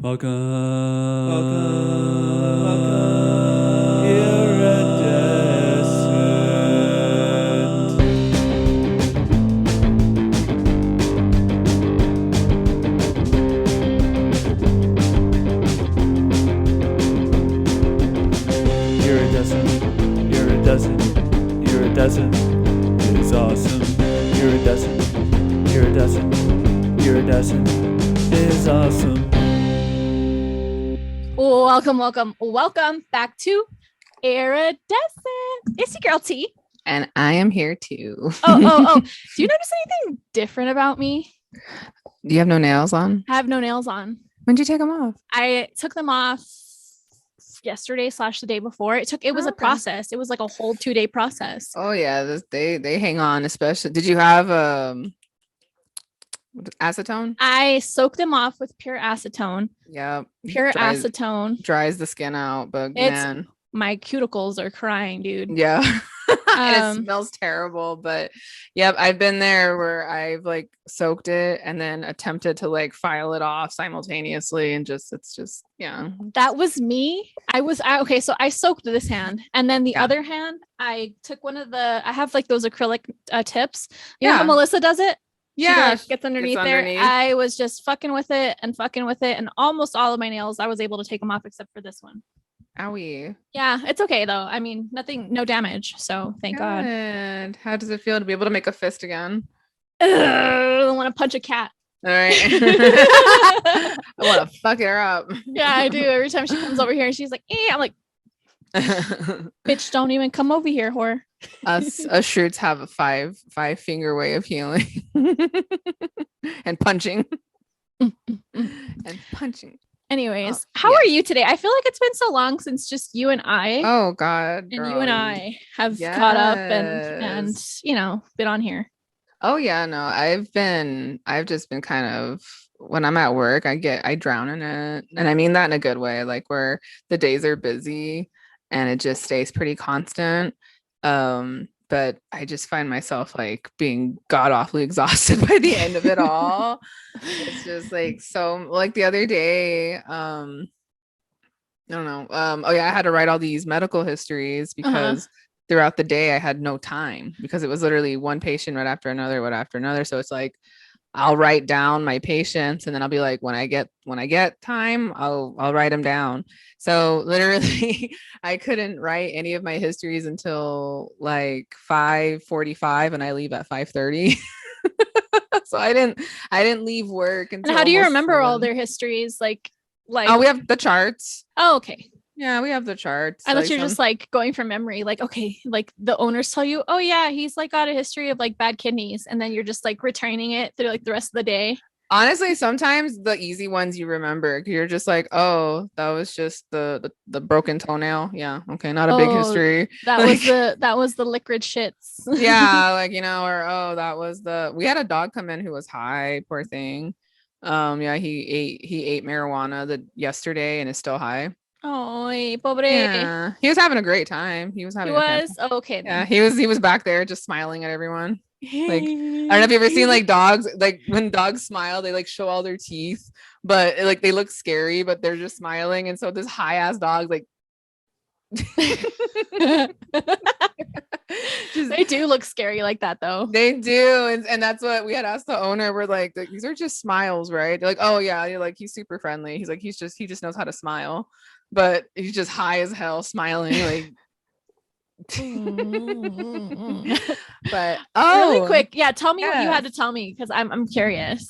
Welcome, iridescent. Iridescent, iridescent, iridescent is awesome. Iridescent, iridescent, iridescent is awesome. Welcome back to Iridescent. It's your girl T. And I am here too. Oh. Do you notice anything different about me? Do you have no nails on? I have no nails on. When'd you take them off? I took them off yesterday / the day before. It was a process. It was like a whole 2-day process. Oh yeah, they hang on, especially. Did you have acetone? I soaked them off with pure acetone. Yeah. Pure acetone dries the skin out, but man, my cuticles are crying, dude. Yeah. And it smells terrible, but yep, I've been there where I've like soaked it and then attempted to like file it off simultaneously, and it's just that was me. So I soaked this hand, and then the other hand I took one of the, I have like those acrylic tips. You know how Melissa does it? She gets underneath there. I was just fucking with it, and almost all of my nails I was able to take them off except for this one. Owie. Yeah, it's okay though. I mean, no damage. So thank God. How does it feel to be able to make a fist again? I want to punch a cat. All right. I want to fuck her up. Yeah, I do. Every time she comes over here and she's like, I'm like, bitch, don't even come over here, whore. Us shirts have a five finger way of healing. And punching. And punching. Anyways, how are you today? I feel like it's been so long since just you and I. Oh God, and you and I have caught up and been on here. Oh yeah, no, I've just been kind of, when I'm at work, I drown in it, and I mean that in a good way, like where the days are busy and it just stays pretty constant. But I just find myself like being god awfully exhausted by the end of it all. It's just like, so like the other day, I don't know. I had to write all these medical histories because throughout the day I had no time, because it was literally one patient right after another. So it's like, I'll write down my patients and then I'll be like, when I get time, I'll write them down. So literally I couldn't write any of my histories until like 5:45, and I leave at 5:30. So I didn't leave work until. And how do you remember all their histories? Like oh, we have the charts. Oh, okay. Yeah, we have the charts. I thought you're just like going from memory, like, okay, like the owners tell you, oh yeah, he's like got a history of like bad kidneys, and then you're just like returning it through like the rest of the day. Honestly, sometimes the easy ones you remember. You're just like, oh, that was just the broken toenail. Yeah, okay, not a big history. That was the liquid shits. Yeah, like, or that was we had a dog come in who was high, poor thing. He ate marijuana yesterday and is still high. Oh, pobre. Yeah, he was having a great time. Oh, okay. Yeah, he was back there just smiling at everyone. Like, I don't know if you ever seen like dogs, like when dogs smile, they like show all their teeth, but like they look scary, but they're just smiling. And so this high ass dog, like, they do look scary like that though. They do, and that's what we had asked the owner. We're like, these are just smiles, right? They're like, oh yeah, you're like, he's super friendly. He's like, he just knows how to smile, but he's just high as hell smiling, like. But really quick, tell me what you had to tell me, because I'm curious.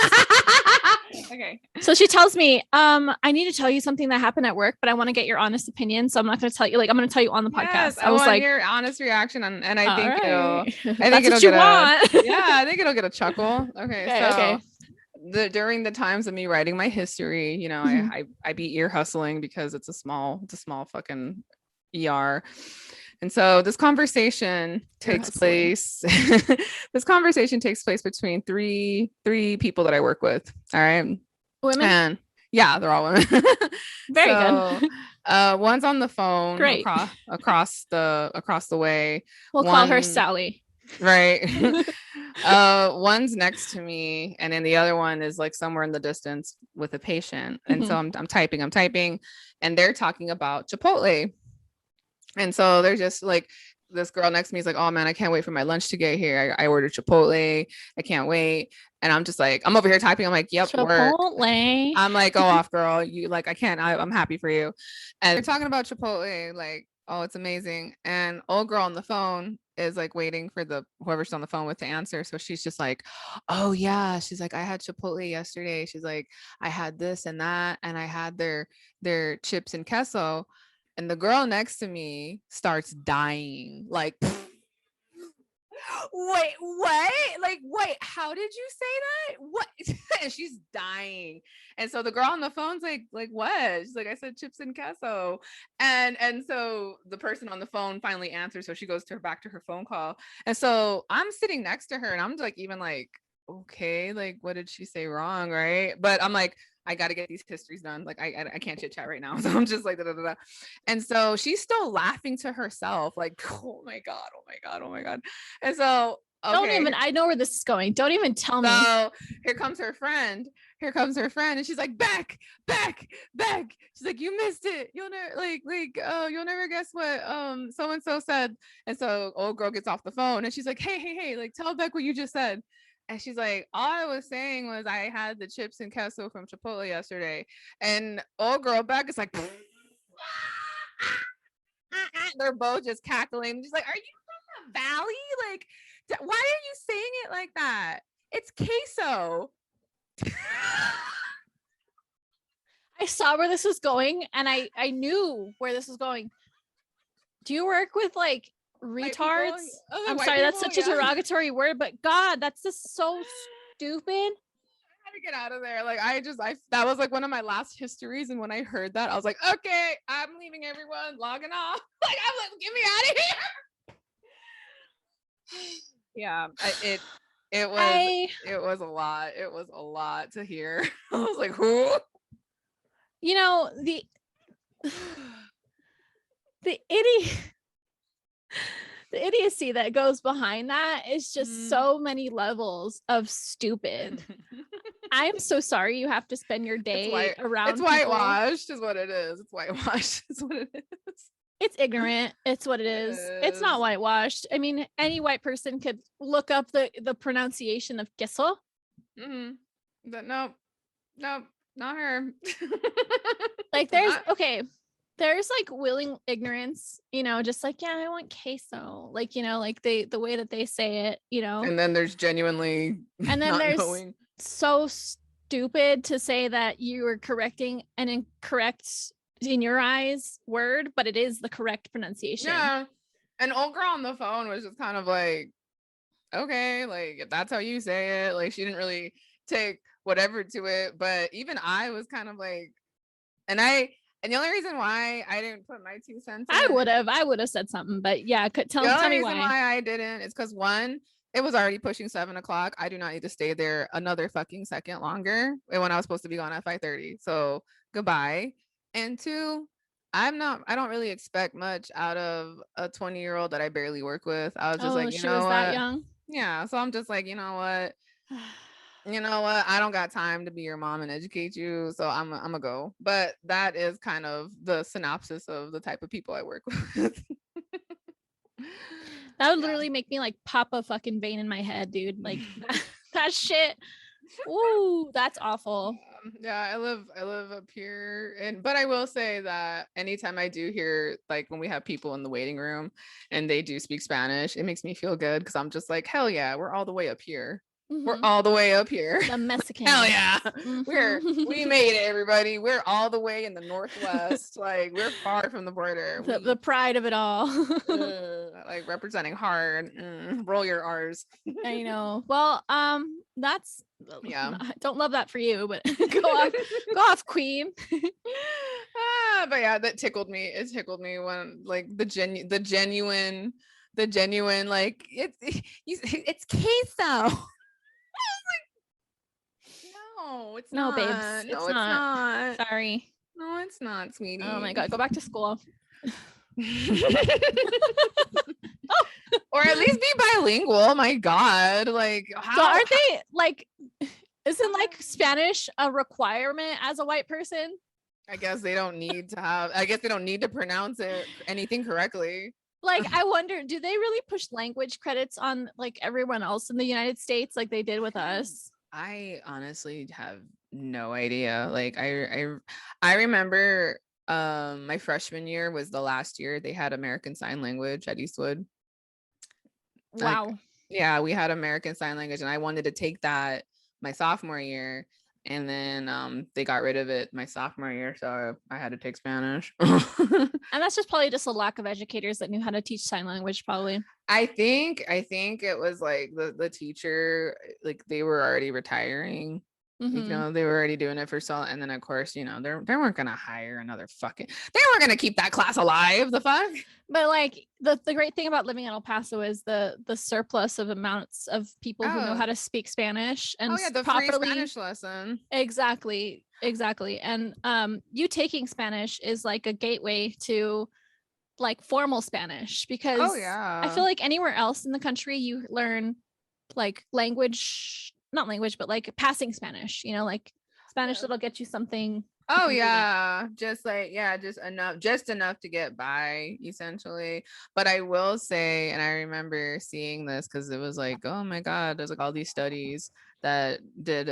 Okay. So she tells me, I need to tell you something that happened at work, but I want to get your honest opinion, so I'm not going to tell you. Like, I'm going to tell you on the podcast. I was like, your honest reaction, and I think it'll want. I think it'll get a chuckle. Okay. During the times of me writing my history, I be ear hustling because it's a small fucking ER. And so this conversation takes place. This conversation takes place between three people that I work with. All right, women. And yeah, they're all women. Very good. One's on the phone. Great. Across the way. We'll call her Sally. Right. One's next to me, and then the other one is like somewhere in the distance with a patient. And so I'm typing, and they're talking about Chipotle. And so they're just like, this girl next to me is like, oh man, I can't wait for my lunch to get here. I ordered Chipotle. I can't wait. And I'm just like, I'm over here typing. I'm like, yep, Chipotle. Work. I'm like, go off, girl. You like, I can't. I'm happy for you. And they're talking about Chipotle, like, oh, it's amazing. And old girl on the phone is like waiting for the whoever's on the phone with to answer. So she's just like, oh yeah. She's like, I had Chipotle yesterday. She's like, I had this and that, and I had their chips and queso. And the girl next to me starts dying. Like, wait, what? Like, wait, how did you say that? What? And she's dying. And so the girl on the phone's like, what? She's like, I said chips and queso. And so the person on the phone finally answers. So she goes back to her phone call. And so I'm sitting next to her, and I'm like, even like, okay, like, what did she say wrong? Right. But I'm like, I got to get these histories done. Like, I can't chit chat right now. So I'm just like, da, da, da, da. And so she's still laughing to herself, like, oh my God, oh my God, oh my God. And so, okay. Don't even, I know where this is going. Don't even tell me. So here comes her friend. And she's like, back. She's like, you missed it. You'll never you'll never guess what so-and-so said. And so old girl gets off the phone, and she's like, hey, like, tell Beck what you just said. And she's like, all I was saying was I had the chips and queso from Chipotle yesterday. And old girl Beck is like, they're both just cackling. She's like, are you from the valley? Like, why are you saying it like that? It's queso. I saw where this was going, and I knew where this was going. Do you work with like retards? I'm sorry, that's such a derogatory word, but God, that's just so stupid. I had to get out of there. Like, that was like one of my last histories, and when I heard that, I was like, okay, I'm leaving everyone, logging off. Like, I'm like, get me out of here. Yeah, it was a lot. It was a lot to hear. I was like, who? You know, the idiot. The idiocy that goes behind that is just so many levels of stupid. I'm so sorry you have to spend your day around. It's whitewashed, is what it is. It's whitewashed, is what it is. It's ignorant. It's what it is. It's not whitewashed. I mean, any white person could look up the pronunciation of queso. But nope, not her. Like, there's like willing ignorance, you know, just like, yeah, I want queso, like, you know, like the way that they say it, you know. And then there's genuinely, and then there's knowing. So stupid to say that you are correcting an incorrect, in your eyes, word, but it is the correct pronunciation. Yeah. And old girl on the phone was just kind of like, okay, like, if that's how you say it, like, she didn't really take whatever to it. But even I was kind of like, and the only reason why I didn't put my 2 cents in, I would have said something, but yeah, tell me why I didn't. It's because, one, it was already pushing 7:00. I do not need to stay there another fucking second longer when I was supposed to be gone at 5:30. So goodbye. And 2, I don't really expect much out of a 20-year-old that I barely work with. I was just like, you know what? That young? Yeah. So I'm just like, you know what? I don't got time to be your mom and educate you, so I'm gonna go. But that is kind of the synopsis of the type of people I work with. That would literally make me like pop a fucking vein in my head, dude. Like that shit. Ooh, that's awful. Yeah, I live up here, but I will say that anytime I do hear, like, when we have people in the waiting room and they do speak Spanish, it makes me feel good, because I'm just like, hell yeah, we're all the way up here. We're all the way up here. The Mexican. Hell yeah. We made it, everybody. We're all the way in the Northwest. Like, we're far from the border. The pride of it all. Like, representing hard. Roll your R's. I know. Well, that's, yeah. I don't love that for you, but go off, queen. But yeah, that tickled me. It tickled me when, like, the genuine, like, it's queso. No, it's not. No, babes. No, it's not. Sorry. No, it's not, sweetie. Oh my God. Go back to school. Or at least be bilingual. Oh my God. Like, how? So aren't they like, isn't like Spanish a requirement as a white person? I guess they don't need to have, I guess they don't need to pronounce anything correctly. Like, I wonder, do they really push language credits on like everyone else in the United States like they did with us? I honestly have no idea. Like I remember my freshman year was the last year they had American Sign Language at Eastwood. Wow. Like, yeah, we had American Sign Language and I wanted to take that my sophomore year. And then they got rid of it my sophomore year, so I had to take Spanish. And that's probably just a lack of educators that knew how to teach sign language, probably. I think it was like the teacher, like they were already retiring. Mm-hmm. They were already doing it for so, and then of course, they weren't gonna hire another fucking, they weren't gonna keep that class alive. The fuck. But like the great thing about living in El Paso is the surplus of amounts of people who know how to speak Spanish and the properly free Spanish lesson. Exactly. And you taking Spanish is like a gateway to like formal Spanish, because I feel like anywhere else in the country you learn like not language, but like passing Spanish, like Spanish that'll get you something. Oh yeah, just enough to get by, essentially. But I will say, and I remember seeing this because it was like, oh my God, there's like all these studies that did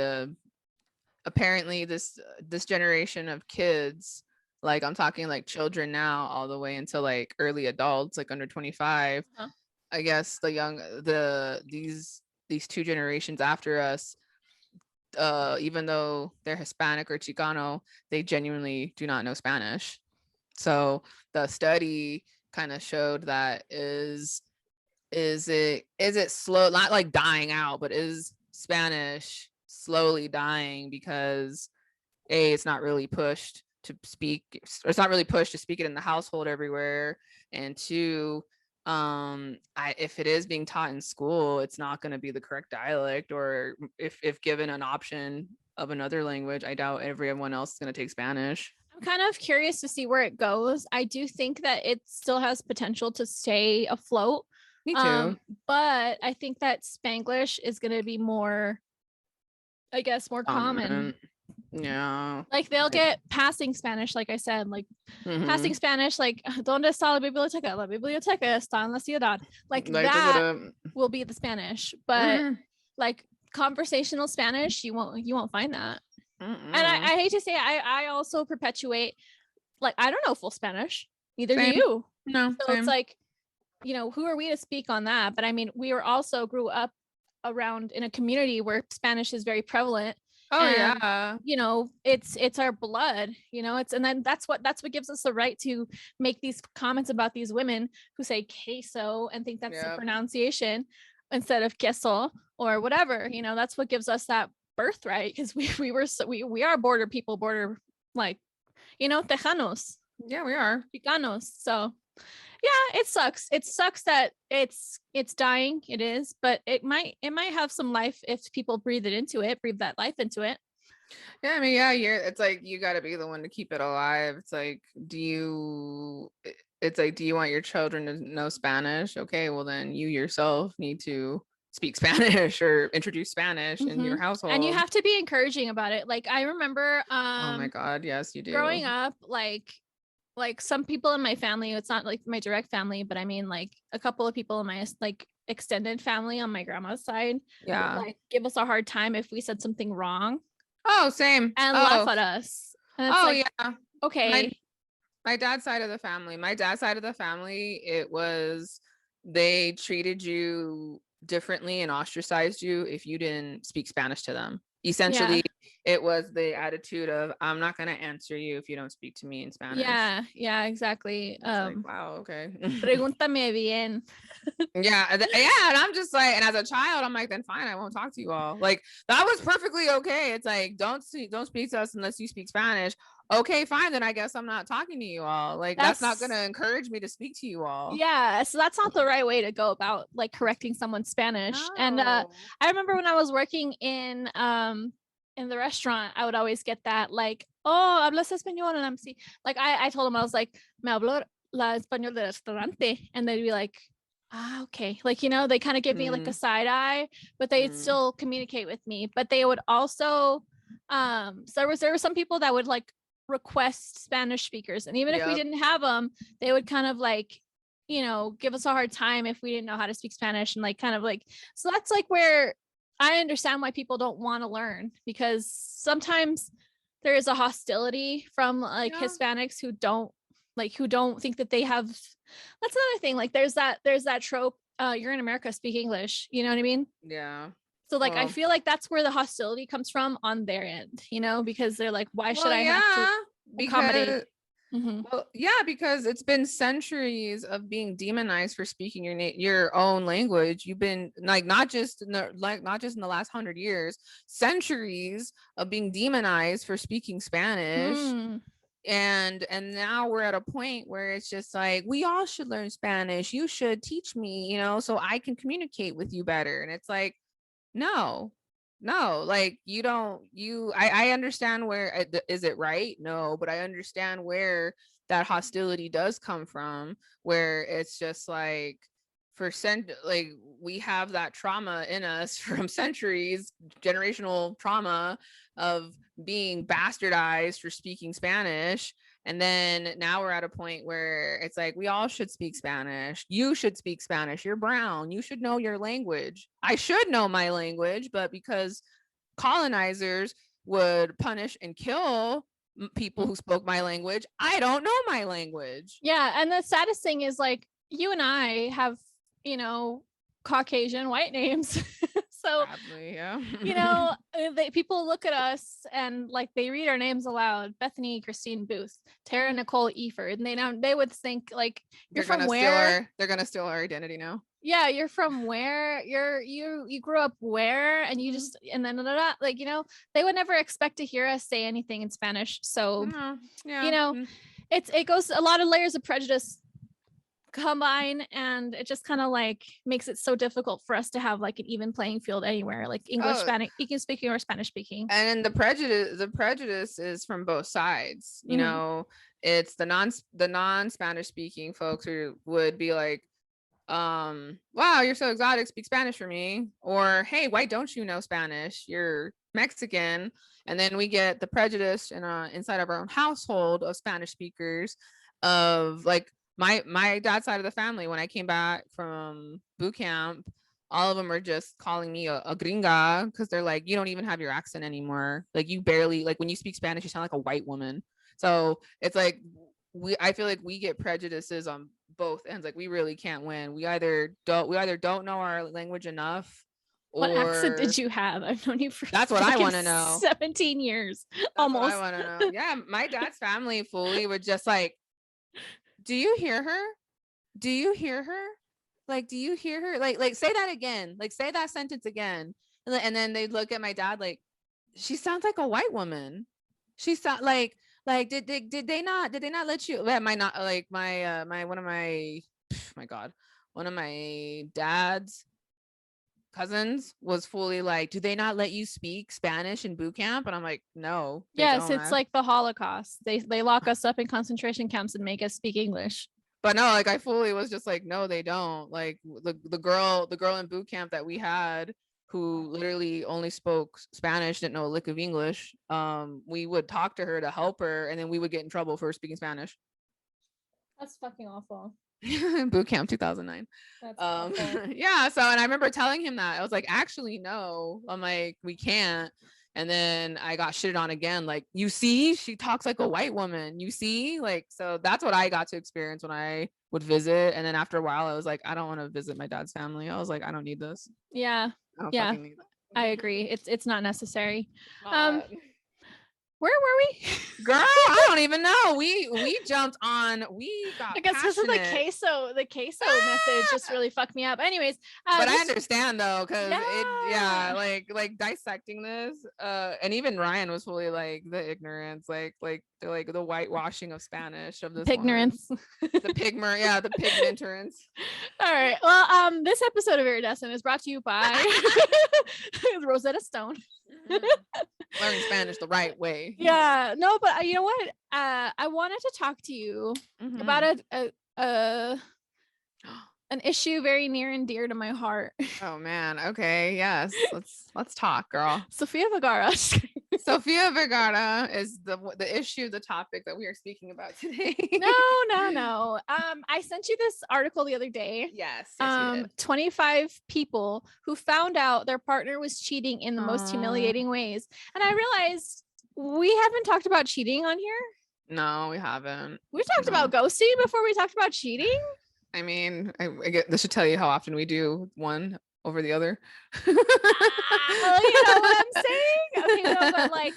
apparently this generation of kids, like I'm talking like children now all the way until like early adults, like under 25. I guess these two generations after us, even though they're Hispanic or Chicano, they genuinely do not know Spanish. So the study kind of showed that is it slow, not like dying out, but is Spanish slowly dying because it's not really pushed to speak, or it's not really pushed to speak it in the household everywhere, and two, if it is being taught in school, it's not going to be the correct dialect, or if given an option of another language, I doubt everyone else is going to take Spanish. I'm kind of curious to see where it goes. I do think that it still has potential to stay afloat. Me too. But I think that Spanglish is going to be more, I guess, more common. Yeah. Like they'll get passing Spanish, like I said, like passing Spanish, like ¿Dónde está la biblioteca? La biblioteca está en la ciudad. Like that will be the Spanish, but like conversational Spanish, you won't find that. And I hate to say it, I also perpetuate, like I don't know full Spanish. Neither do you. No. So it's like, who are we to speak on that? But I mean, we grew up around in a community where Spanish is very prevalent. Oh, and, yeah. It's our blood, and then that's what gives us the right to make these comments about these women who say queso and think that's the pronunciation instead of queso or whatever. That's what gives us that birthright, because we are border people, like, Tejanos. Yeah, we are Chicanos. So yeah, it sucks that it's dying. It is, but it might have some life if people breathe that life into it. Yeah, I mean, it's like you got to be the one to keep it alive. It's like, do you want your children to know Spanish? Okay, well then you yourself need to speak Spanish or introduce Spanish in your household, and you have to be encouraging about it. Like I remember oh my God, yes you do. Growing up, like some people in my family, it's not like my direct family, but I mean like a couple of people in my like extended family on my grandma's side would, like give us a hard time if we said something wrong. Oh, same. And laugh at us. And it's yeah. Okay. My dad's side of the family, it was, they treated you differently and ostracized you if you didn't speak Spanish to them. Essentially, it was the attitude of, I'm not going to answer you if you don't speak to me in Spanish. Yeah, exactly. Like, wow, okay. Pregúntame bien. Yeah, and I'm just like, and as a child, I'm like, then fine, I won't talk to you all. Like that was perfectly okay. It's like, don't speak to us unless you speak Spanish. Okay, fine, then I guess I'm not talking to you all. Like that's not going to encourage me to speak to you all. Yeah, so that's not the right way to go about like correcting someone's Spanish. No. And I remember when I was working in the restaurant, I would always get that like, oh, hablas español, and I'm like I told them, I was like, me hablo la español del restaurante, and they'd be like, okay. Like, they kind of give me like a side eye, but they'd still communicate with me. But they would also, so there were some people that would like request Spanish speakers. And even if we didn't have them, they would kind of like, give us a hard time if we didn't know how to speak Spanish, and like kind of like, so that's like where I understand why people don't want to learn, because sometimes there is a hostility from like Hispanics who don't think that they have. That's another thing. Like there's that trope. You're in America, speak English. You know what I mean? Yeah. So like, I feel like that's where the hostility comes from on their end, because they're like, why should I have to accommodate? Well, yeah, because it's been centuries of being demonized for speaking your own language. You've been like not just in the last 100 years, centuries of being demonized for speaking Spanish. And now we're at a point where it's just like, we all should learn Spanish. You should teach me, so I can communicate with you better. And it's like, no, like I understand where, is it right? No, but I understand where that hostility does come from, where it's just like like we have that trauma in us from centuries, generational trauma of being bastardized for speaking Spanish. And then now we're at a point where it's like, we all should speak Spanish. You should speak Spanish. You're brown. You should know your language. I should know my language, but because colonizers would punish and kill people who spoke my language, I don't know my language. Yeah. And the saddest thing is like, you and I have, Caucasian white names. So, sadly, yeah. People look at us and like they read our names aloud: Bethany Christine Booth, Tara Nicole Eford, and they would think like, you're from where? They're gonna steal our identity now. Yeah, you're from where? You grew up where? And you just, and then like, they would never expect to hear us say anything in Spanish. So, it goes, a lot of layers of prejudice combine, and it just kind of like makes it so difficult for us to have like an even playing field anywhere, like English, Spanish speaking or Spanish speaking. And the prejudice is from both sides. It's the non-Spanish speaking folks who would be like, wow, you're so exotic, speak Spanish for me. Or, hey, why don't you know Spanish? You're Mexican. And then we get the prejudice inside of our own household of Spanish speakers, of like, my dad's side of the family. When I came back from boot camp, all of them are just calling me a gringa, because they're like, you don't even have your accent anymore. Like, you barely, like, when you speak Spanish, you sound like a white woman. So it's like, I feel like we get prejudices on both ends. Like, we really can't win. We either don't know our language enough. What accent did you have? I've known you for that's what I want to know. 17 years. That's almost. I want to know. Yeah, my dad's family fully would just like, do you hear her? Do you hear her? Like, do you hear her? Like say that again. Like, say that sentence again. And then they'd look at my dad like, she sounds like a white woman. She sound like did they not let you? That might not, like one of my dad's cousins was fully like, do they not let you speak Spanish in boot camp? And I'm like, no. Yes, it's like the Holocaust. They lock us up in concentration camps and make us speak English. But no, like, I fully was just like, no, they don't. Like, the girl in boot camp that we had, who literally only spoke Spanish, didn't know a lick of English, we would talk to her to help her, and then we would get in trouble for speaking Spanish. That's fucking awful. Boot camp 2009. Yeah, so, and I remember telling him that. I was like, actually, no. I'm like, we can't. And then I got shitted on again, like, you see, she talks like a white woman, you see, like, so that's what I got to experience when I would visit. And then after a while, I was like, I don't want to visit my dad's family. I was like, I don't need this. Yeah, I agree. It's not necessary. Where were we? Girl, I don't even know. We jumped on. We got. I guess because of the queso message just really fucked me up. Anyways, but I understand though, because like dissecting this, and even Ryan was fully like, the ignorance, like the whitewashing of Spanish of this ignorance, the pigmenterance. All right. Well, this episode of Iridescent is brought to you by Rosetta Stone. Learning Spanish the right way. Yeah, no, but you know what? I wanted to talk to you about an issue very near and dear to my heart. Oh man. Okay. Yes. Let's talk, girl. Sofia Vergara. Sofia Vergara is the issue, the topic that we are speaking about today. No. I sent you this article the other day. Yes, you did. 25 people who found out their partner was cheating in the most humiliating ways. And I realized we haven't talked about cheating on here. No, we haven't. We talked about ghosting before we talked about cheating. I mean, I get this should tell you how often we do one over the other. You know what I'm saying? Okay, no, but like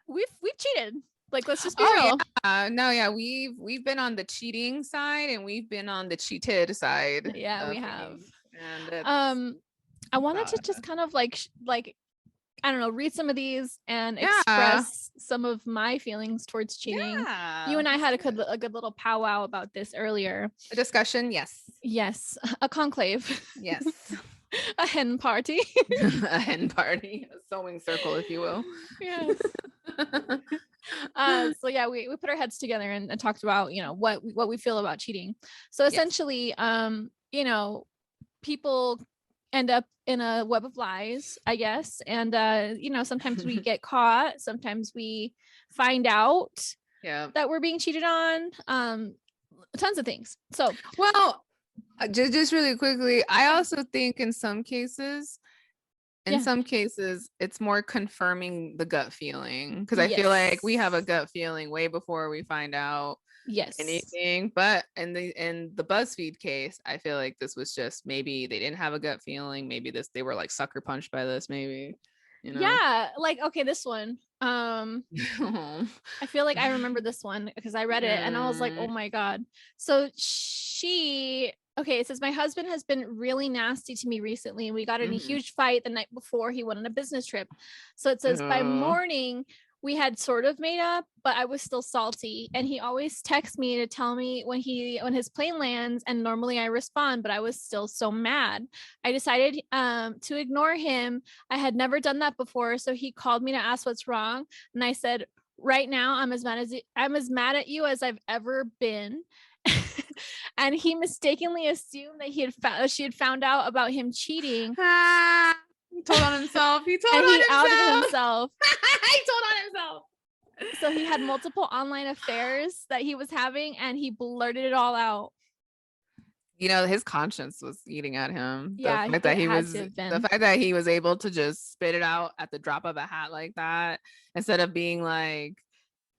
we've cheated. Like, let's just be real. Yeah. We've been on the cheating side and we've been on the cheated side. Yeah, we have. And I wanted to just kind of like I don't know, read some of these and express some of my feelings towards cheating. Yeah. You and I had a good little powwow about this earlier. A discussion, yes, a conclave, yes. A hen party. A hen party, a sewing circle, if you will. Yes. So yeah, we put our heads together and talked about, you know, what we feel about cheating. So essentially, you know, people end up in a web of lies, I guess. And you know, sometimes we get caught, sometimes we find out that we're being cheated on. Tons of things. So well, just really quickly, I also think in some cases it's more confirming the gut feeling, because I feel like we have a gut feeling way before we find out anything. But in the BuzzFeed case, I feel like this was just, maybe they didn't have a gut feeling, maybe they were like sucker punched by this, maybe, you know. Yeah, like, okay, this one, I feel like I remember this one because I read it and I was like, oh my god. So it says, my husband has been really nasty to me recently, and we got in a huge fight the night before he went on a business trip. So it says, by morning we had sort of made up, but I was still salty. And he always texts me to tell me when his plane lands, and normally I respond, but I was still so mad. I decided to ignore him. I had never done that before, so he called me to ask what's wrong, and I said, right now I'm as mad at you as I've ever been. And he mistakenly assumed that she had found out about him cheating. He told on himself. He outed himself. He told on himself. So he had multiple online affairs that he was having, and he blurted it all out. You know, his conscience was eating at him. Yeah, the fact that he was able to just spit it out at the drop of a hat like that, instead of being like,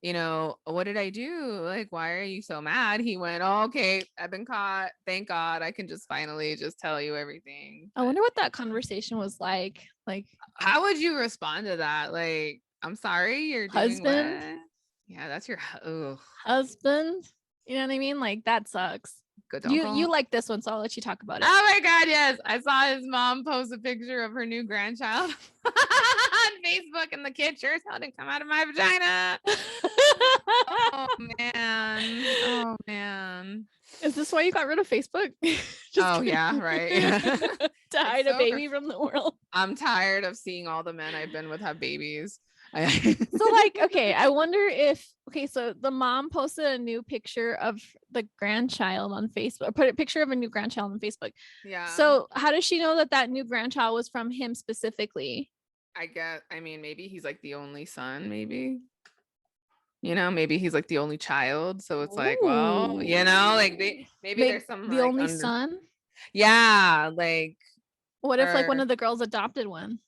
you know, what did I do? Like, why are you so mad? He went, oh, okay, I've been caught. Thank God I can just finally just tell you everything. I wonder what that conversation was like. Like, how would you respond to that? Like, I'm sorry, you're husband. Doing what? Yeah, that's your husband. You know what I mean? Like, that sucks. Good. You like this one, so I'll let you talk about it. Oh my god, yes. I saw his mom post a picture of her new grandchild on Facebook, and the kid sure as hell didn't come out of my vagina. Oh man. Is this why you got rid of Facebook? Yeah, right. To hide a baby from the world. I'm tired of seeing all the men I've been with have babies. So like, okay, I wonder if, so the mom posted a new picture of the grandchild on Facebook, put a picture of a new grandchild on Facebook. Yeah. So how does she know that new grandchild was from him specifically? I mean, maybe he's like the only son, maybe. You know, maybe he's like the only child. So it's like, well, you know, like there's some the only son. Yeah, like, what if like one of the girls adopted one?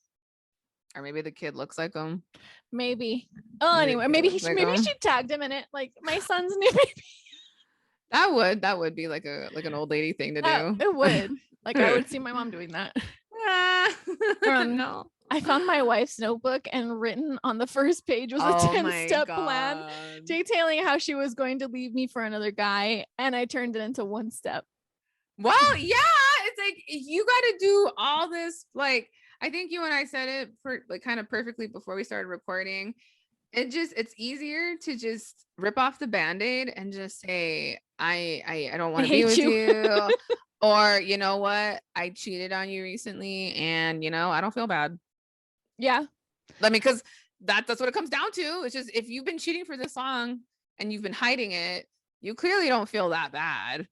Or maybe the kid looks like him. Maybe. Oh, anyway, maybe she tagged him in it. Like, my son's new baby. That would be like an old lady thing to do. It would. Like, I would see my mom doing that. No. I found my wife's notebook, and written on the first page was a 10-step plan detailing how she was going to leave me for another guy, and I turned it into one step. Well, yeah, it's like you got to do all this. Like, I think you and I said it for like kind of perfectly before we started recording. It's easier to just rip off the Band-Aid and just say, I don't want to be with you. Or, you know what? I cheated on you recently, and, you know, I don't feel bad. Yeah. I mean, because that's what it comes down to. It's just, if you've been cheating for this long and you've been hiding it, you clearly don't feel that bad.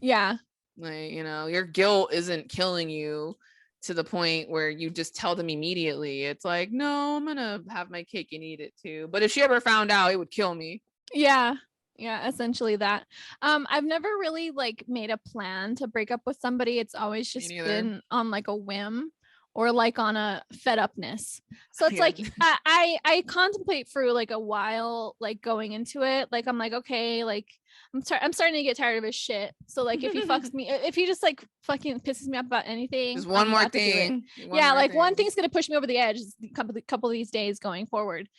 Yeah. Like, you know, your guilt isn't killing you to the point where you just tell them immediately. It's like, no, I'm gonna have my cake and eat it too. But if she ever found out, it would kill me. Yeah. Yeah, essentially that. I've never really like made a plan to break up with somebody. It's always just been on like a whim or like on a fed upness. So it's like I contemplate for like a while, like going into it. Like I'm like, okay, like I'm starting to get tired of his shit. So like if he fucks me, if he just like fucking pisses me off about anything, just one more thing. One thing's gonna push me over the edge couple of these days going forward.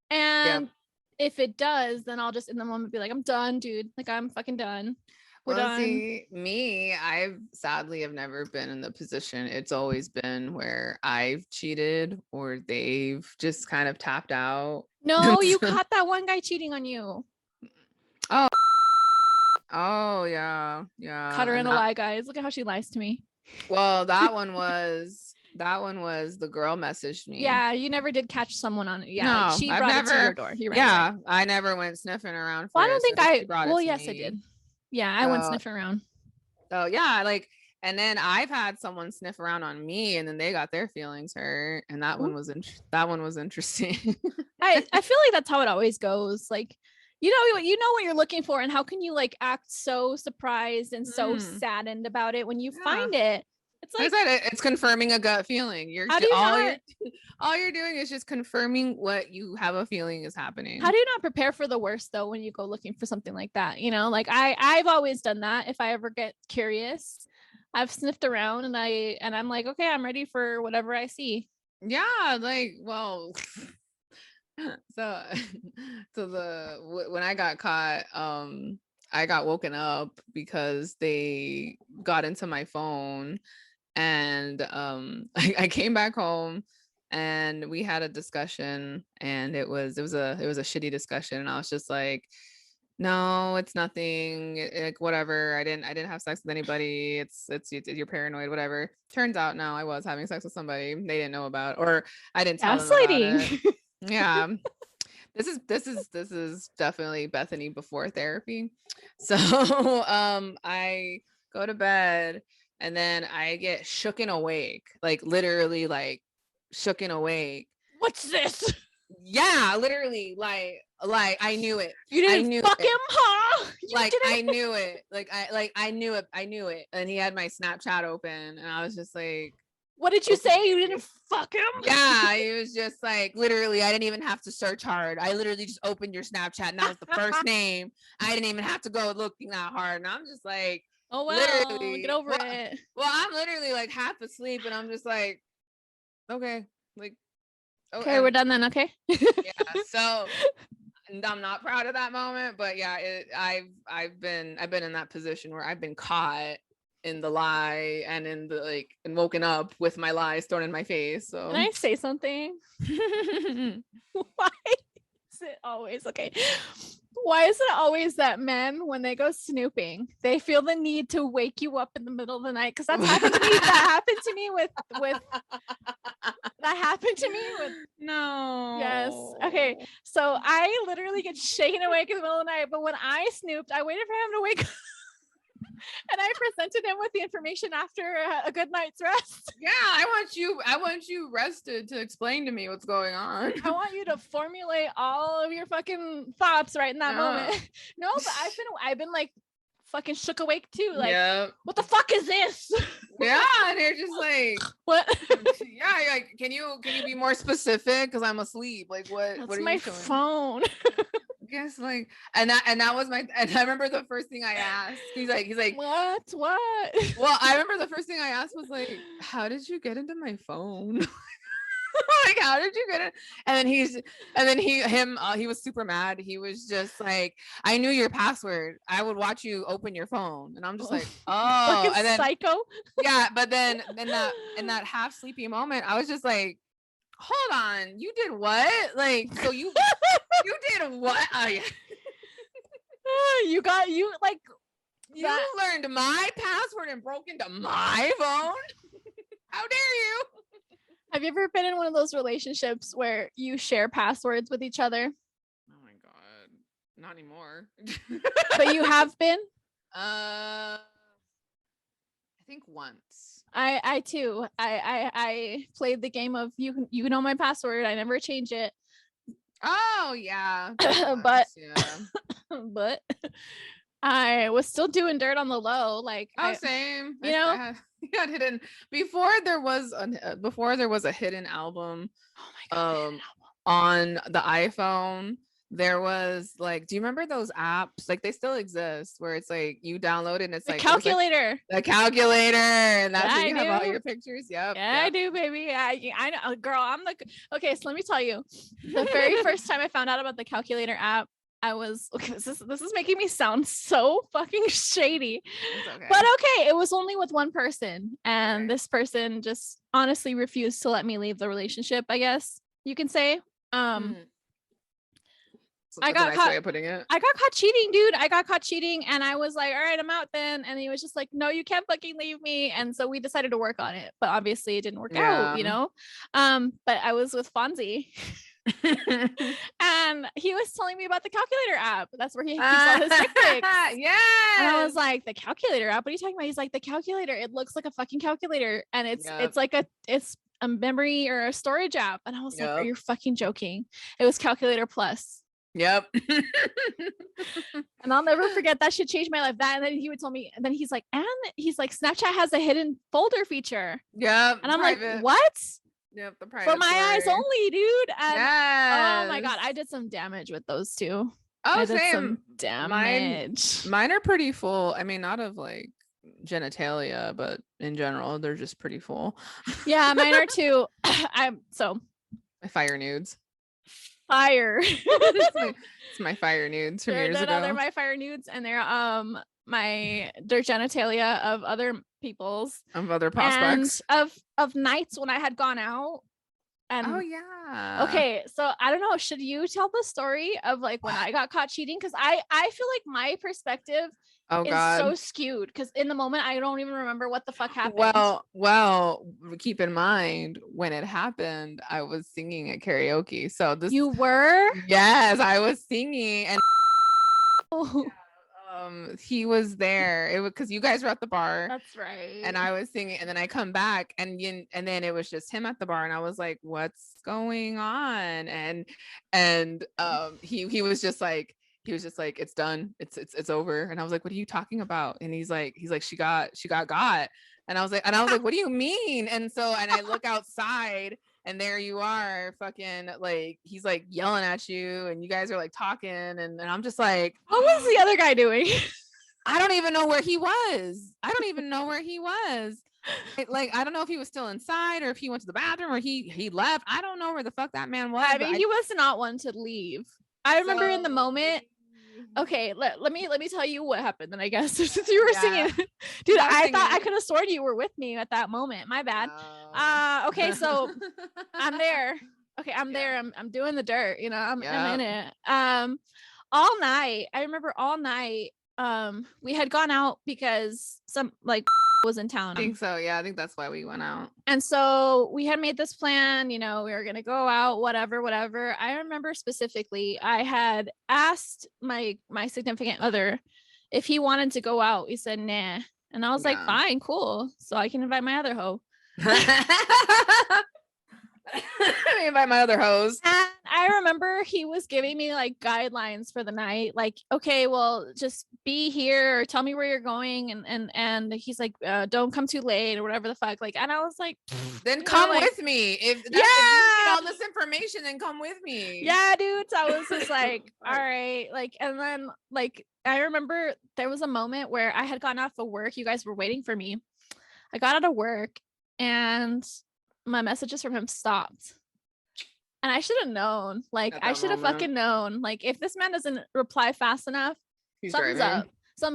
And if it does, then I'll just in the moment be like, I'm done, dude. Like I'm fucking done. We're done. See, me, I've sadly have never been in the position. It's always been where I've cheated or they've just kind of tapped out. No, you caught that one guy cheating on you. Oh yeah. Caught her in a lie, guys. Look at how she lies to me. Well, that one was the girl messaged me. Yeah, you never did catch someone on it. Yeah, no, like she brought it to your door. Right. I never went sniffing around. Well, I don't think I. Well, yes, I did. Yeah, I went sniffing around. Oh yeah, like, and then I've had someone sniff around on me, and then they got their feelings hurt, and that one was interesting. I feel like that's how it always goes. Like, you know what you're looking for, and how can you like act so surprised and so saddened about it when you find it? It's like it's confirming a gut feeling. All you're doing is just confirming what you have a feeling is happening. How do you not prepare for the worst though when you go looking for something like that? You know, like I've always done that. If I ever get curious, I've sniffed around and I'm like, okay, I'm ready for whatever I see. Yeah, like, well, so when I got caught, I got woken up because they got into my phone, and I came back home and we had a discussion, and it was a shitty discussion, and I was just like, no, it's nothing, like whatever, I didn't have sex with anybody, it's you're paranoid, whatever. Turns out no, I was having sex with somebody they didn't know about, or I didn't tell them about it. Yeah. This is definitely Bethany before therapy. So I go to bed, and then I get shooken awake, like literally like shooken awake. What's this? Yeah, literally like I knew it. You didn't fuck him, huh? I knew it. I knew it. And he had my Snapchat open, and I was just like, what did you say? You didn't fuck him? Yeah, it was just like literally, I didn't even have to search hard. I literally just opened your Snapchat, and that was the first name. I didn't even have to go looking that hard. And I'm just like, oh well, get over it. Well, I'm literally like half asleep, and I'm just like, okay, like, okay, we're done then. Okay. Yeah. So I'm not proud of that moment, but yeah, I've been in that position where I've been caught in the lie and in the like and woken up with my lies thrown in my face. So can I say something? Why is it always okay? Why is it always that men, when they go snooping, they feel the need to wake you up in the middle of the night? Because that's happened to me. That happened to me with that happened to me with no. Yes. Okay. So I literally get shaken awake in the middle of the night. But when I snooped, I waited for him to wake up. And I presented him with the information after a good night's rest. Yeah, I want you rested to explain to me what's going on. I want you to formulate all of your fucking thoughts right in that moment. No, but I've been like fucking shook awake too. Like, what the fuck is this? Yeah, and they're just like, what? Yeah, like, can you be more specific? Because I'm asleep. Like, what? That's what are my you showing? phone. Guess like, and that was my. And I remember the first thing I asked. He's like, what? Well, I remember the first thing I asked was like, how did you get into my phone? Like, how did you get it? And then he was super mad. He was just like, I knew your password. I would watch you open your phone. And I'm just like, oh, and then psycho. Yeah, but then in that half sleepy moment, I was just like, hold on, you did what? Like, so you did what? Oh, yeah. You learned my password and broke into my phone? How dare you? Have you ever been in one of those relationships where you share passwords with each other? Oh my god, not anymore. But you have been? think once. I too. I played the game of you know my password. I never change it. Oh yeah. But yeah. but I was still doing dirt on the low. Like same. You know, I had hidden before there was a hidden album. Oh my God, on the iPhone. There was like, do you remember those apps? Like they still exist where it's like you download it and it's the like calculator. The calculator, and that's where you have all do. your pictures. Yep. I do, baby. I know, girl. I'm the okay. So let me tell you, the very first time I found out about the calculator app, I was okay. This is making me sound so fucking shady, okay. But okay, it was only with one person, and this person just honestly refused to let me leave the relationship. I guess you can say. I got caught. Way of putting it. I got caught cheating, dude. I got caught cheating, and I was like, "All right, I'm out then." And he was just like, "No, you can't fucking leave me." And so we decided to work on it, but obviously it didn't work out, you know. But I was with Fonzie, and he was telling me about the calculator app. That's where he keeps all his dick pics. Yeah. And I was like, "The calculator app? What are you talking about?" He's like, "The calculator. It looks like a fucking calculator, and it's like it's a memory or a storage app." And I was like, "Are you fucking joking?" It was Calculator Plus. Yep. And I'll never forget that shit changed my life. That, and then he would tell me, and then he's like, Snapchat has a hidden folder feature. Yep. And I'm like, what? Yep. The private for my eyes only, dude. And yes. Oh my God, I did some damage with those two. Oh, I did same. Some damage. Mine are pretty full. I mean, not of like genitalia, but in general, they're just pretty full. Yeah, mine are too. I'm so. My fire nudes. Fire. It's my fire nudes from years ago. They're my fire nudes, and they're their genitalia of other people's, of other prospects, and of nights when I had gone out. And oh yeah. Okay, so I don't know. Should you tell the story of like when I got caught cheating? Because I feel like my perspective is so skewed. Because in the moment I don't even remember what the fuck happened. Well, keep in mind when it happened, I was singing at karaoke. So this you were? Yes, I was singing, and he was there. It was because you guys were at the bar. That's right. And I was singing, and then I come back, and then it was just him at the bar, and I was like, "What's going on?" And he was just like, "It's done. It's over." And I was like, "What are you talking about?" And he's like, "She got got." And I was like, "What do you mean?" And I look outside. And there you are, fucking like he's like yelling at you, and you guys are like talking, and I'm just like, what was the other guy doing? I don't even know where he was. Like I don't know if he was still inside or if he went to the bathroom or he left. I don't know where the fuck that man was. I mean, he was not one to leave. I remember in the moment. Okay, let me tell you what happened then, I guess. Since you were singing. Dude, I thought I could have sworn you were with me at that moment. My bad. Okay, so I'm there. Okay, I'm there. I'm doing the dirt, you know. I'm in it. All night. I remember all night. We had gone out because some like was in town. I think so. Yeah, I think that's why we went out. And so we had made this plan, you know, we were going to go out, whatever. I remember specifically, I had asked my significant other if he wanted to go out. He said, nah. And I was like, fine, cool. So I can invite my other hoe. Let me invite my other hoes. And I remember he was giving me like guidelines for the night, like, okay, well, just be here or tell me where you're going, and he's like, don't come too late or whatever the fuck, like, and I was like, then come with me. If you need all this information, then come with me. Yeah, dude. So I was just like, all right, like, and then like I remember there was a moment where I had gotten off of work. You guys were waiting for me. I got out of work and my messages from him stopped. And I should have known. Like, I should have fucking known. Like, if this man doesn't reply fast enough, something's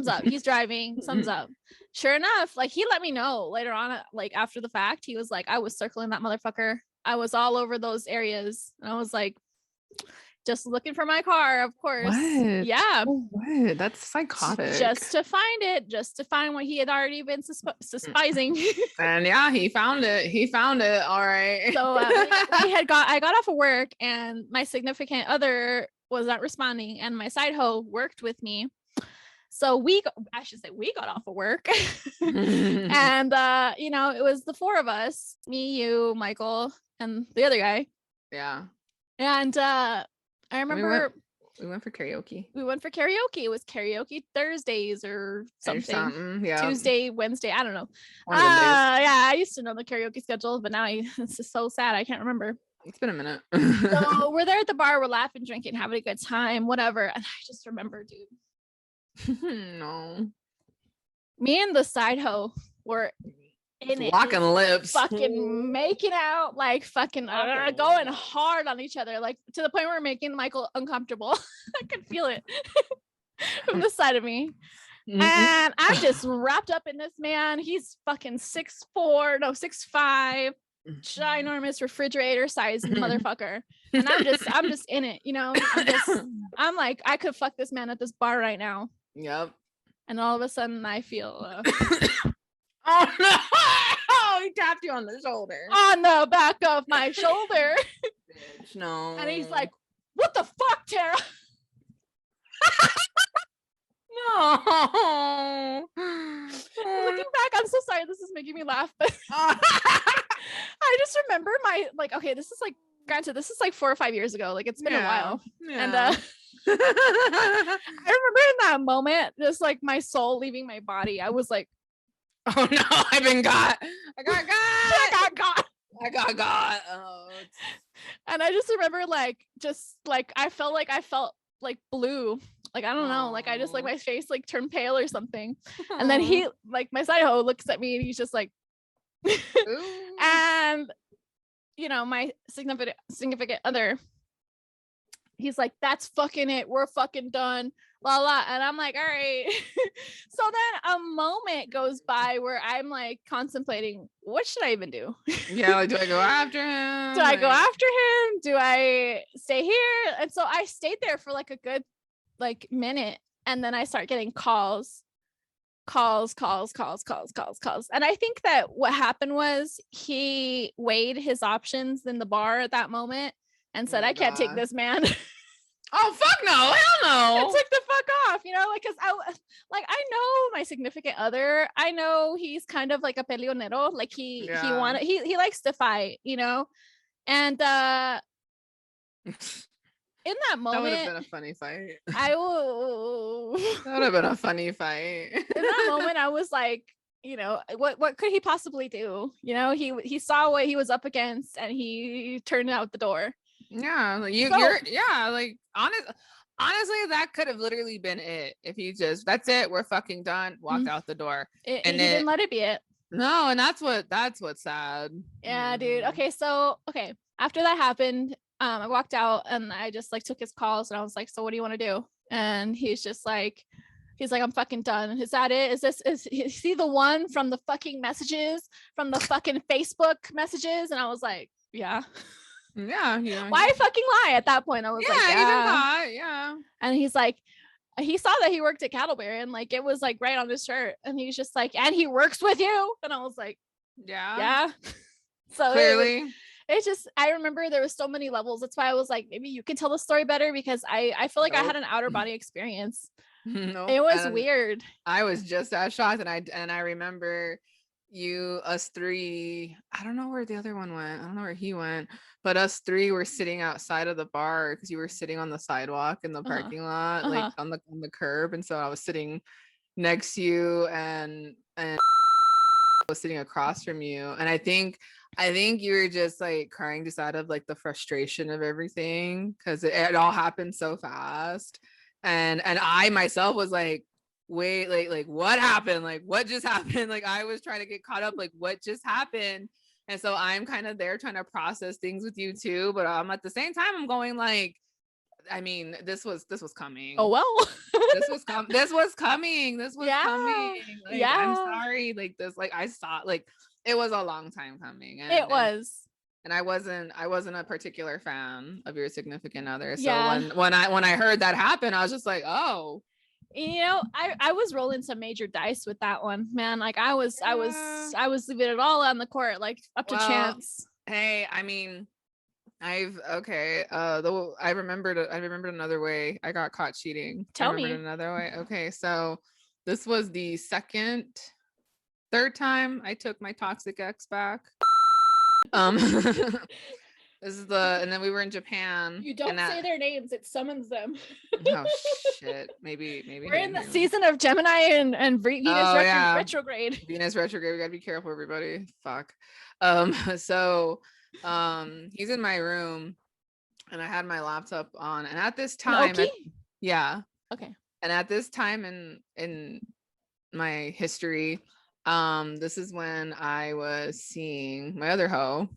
up. He's driving. Something's up. Sure enough, like, he let me know later on, like, after the fact. He was like, I was circling that motherfucker. I was all over those areas. And I was like, just looking for my car, of course. What? Yeah. Oh, what? That's psychotic. Just to find what he had already been suspicing. And yeah, he found it. All right. So I got off of work, and my significant other was not responding, and my side hoe worked with me. So I should say we got off of work and it was the four of us, me, you, Michael, and the other guy. Yeah. And I remember we went for karaoke. It was karaoke Thursdays or something. Yeah. Tuesday, Wednesday, I don't know. Yeah, I used to know the karaoke schedule, but now it's just so sad I can't remember. It's been a minute. So we're there at the bar, we're laughing, drinking, having a good time, whatever. And I just remember, dude. No. Me and the side hoe were in it, locking lips, fucking making out, like fucking going hard on each other, like to the point where we're making Michael uncomfortable. I could feel it from the side of me. And I'm just wrapped up in this man. He's fucking 6'5", ginormous refrigerator sized motherfucker. And I'm just in it, I'm like, I could fuck this man at this bar right now. Yep. And all of a sudden I feel oh no, he tapped you on the shoulder, on the back of my shoulder. Bitch, no. And he's like, what the fuck, Tara? No. Looking back, I'm so sorry, this is making me laugh, but I just remember okay, this is like, granted, this is like 4 or 5 years ago, like it's been a while. And I remember in that moment, just like my soul leaving my body. I was like, oh no, I got got. Oh. And I just remember I felt like blue, like I don't know, like I just like my face like turned pale or something. And then he, like, my side hoe looks at me and he's just like and my significant other, he's like, that's fucking it, we're fucking done, la la. And I'm like, all right. So then a moment goes by where I'm like contemplating, what should I even do? Yeah, like, do I go after him? Do I go after him? Do I stay here? And so I stayed there for like a good minute, and then I start getting calls. And I think that what happened was he weighed his options in the bar at that moment and said, I can't take this man. Oh fuck no, hell no. And took the fuck off, because I know my significant other. I know he's kind of like a peleonero, like he likes to fight, and in that moment, that would have been a funny fight. That would have been a funny fight. In that moment, I was like, what could he possibly do? He saw what he was up against and he turned out the door. Yeah, like honestly, that could have literally been it. If he just, that's it, we're fucking done, walked out the door. And he didn't let it be it. No, and that's what's sad. Yeah, dude. Okay, so after that happened, I walked out and I just like took his calls and I was like, so what do you want to do? And he's like, I'm fucking done. Is that it? Is he the one from the fucking messages, from the fucking Facebook messages? And I was like, yeah. Yeah. Why fucking lie at that point? I was like, yeah. Even thought, yeah. And he's like, he saw that he worked at Cattleberry and like it was like right on his shirt. And he's just like, and he works with you. And I was like, yeah. So clearly. It's just, I remember there was so many levels. That's why I was like, maybe you can tell the story better, because I feel like I had an outer body experience. It was weird. I was just as shocked, and I remember us three, I don't know where the other one went, I don't know where he went, but us three were sitting outside of the bar because you were sitting on the sidewalk in the parking lot, like on the curb, and so I was sitting next to you and I was sitting across from you, and I think you were just like crying just out of like the frustration of everything, because it all happened so fast. And I myself was like, wait, like what happened? Like what just happened? Like I was trying to get caught up, like what just happened? And so I'm kind of there trying to process things with you too, but at the same time I'm going like, I mean, this was coming. Oh well. This was coming. Like, yeah. I'm sorry. Like this, like I saw, like it was a long time coming. And, it was. And I wasn't a particular fan of your significant other. So when I heard that happen, I was just like, oh. I was rolling some major dice with that one, man. Like I was leaving it all on the court, like up to chance. Hey, I mean, I remembered another way I got caught cheating. Tell me. Another way. Okay, so this was the third time I took my toxic ex back. This is and then we were in Japan. You don't say their names, it summons them. Oh shit. Maybe we're in the season of Gemini and Venus retrograde. Venus retrograde. We gotta be careful, everybody. Fuck. So he's in my room and I had my laptop on, and at this time okay. And at this time in my history, this is when I was seeing my other hoe,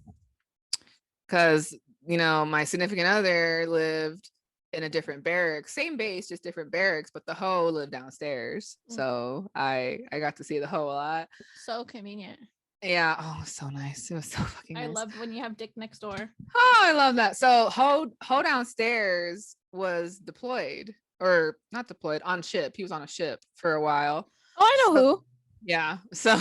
because my significant other lived in a different barracks, same base, just different barracks, but the hoe lived downstairs. So I got to see the hoe a lot. So convenient. Yeah. Oh, it was so nice. It was so fucking nice. I love when you have dick next door. Oh, I love that. So hoe downstairs was deployed, or not deployed, on ship. He was on a ship for a while. Oh, I know who. Yeah. So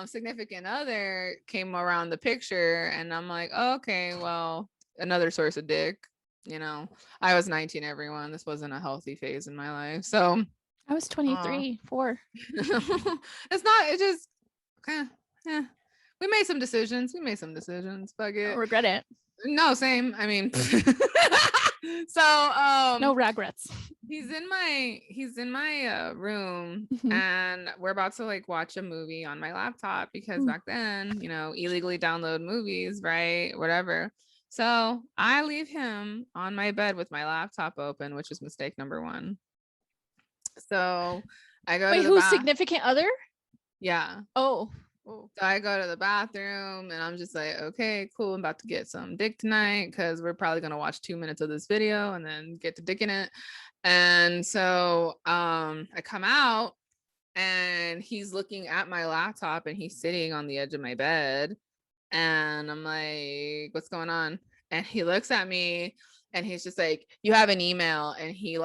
significant other came around the picture and I'm like, oh, okay, well, another source of dick. I was 19, everyone. This wasn't a healthy phase in my life. So I was 23, 4. It just we made some decisions. Fuck it. I don't regret it. No, same. I mean, so no regrets. He's in my room and we're about to watch a movie on my laptop, because back then, illegally download movies, right? Whatever. So I leave him on my bed with my laptop open, which is mistake number 1. So I go to the who's significant other? Yeah. Oh. So I go to the bathroom and I'm just like, okay, cool. I'm about to get some dick tonight, because we're probably going to watch 2 minutes of this video and then get to dicking it. And so I come out and he's looking at my laptop and he's sitting on the edge of my bed. And I'm like, what's going on? And he looks at me and he's just like, you have an email. And he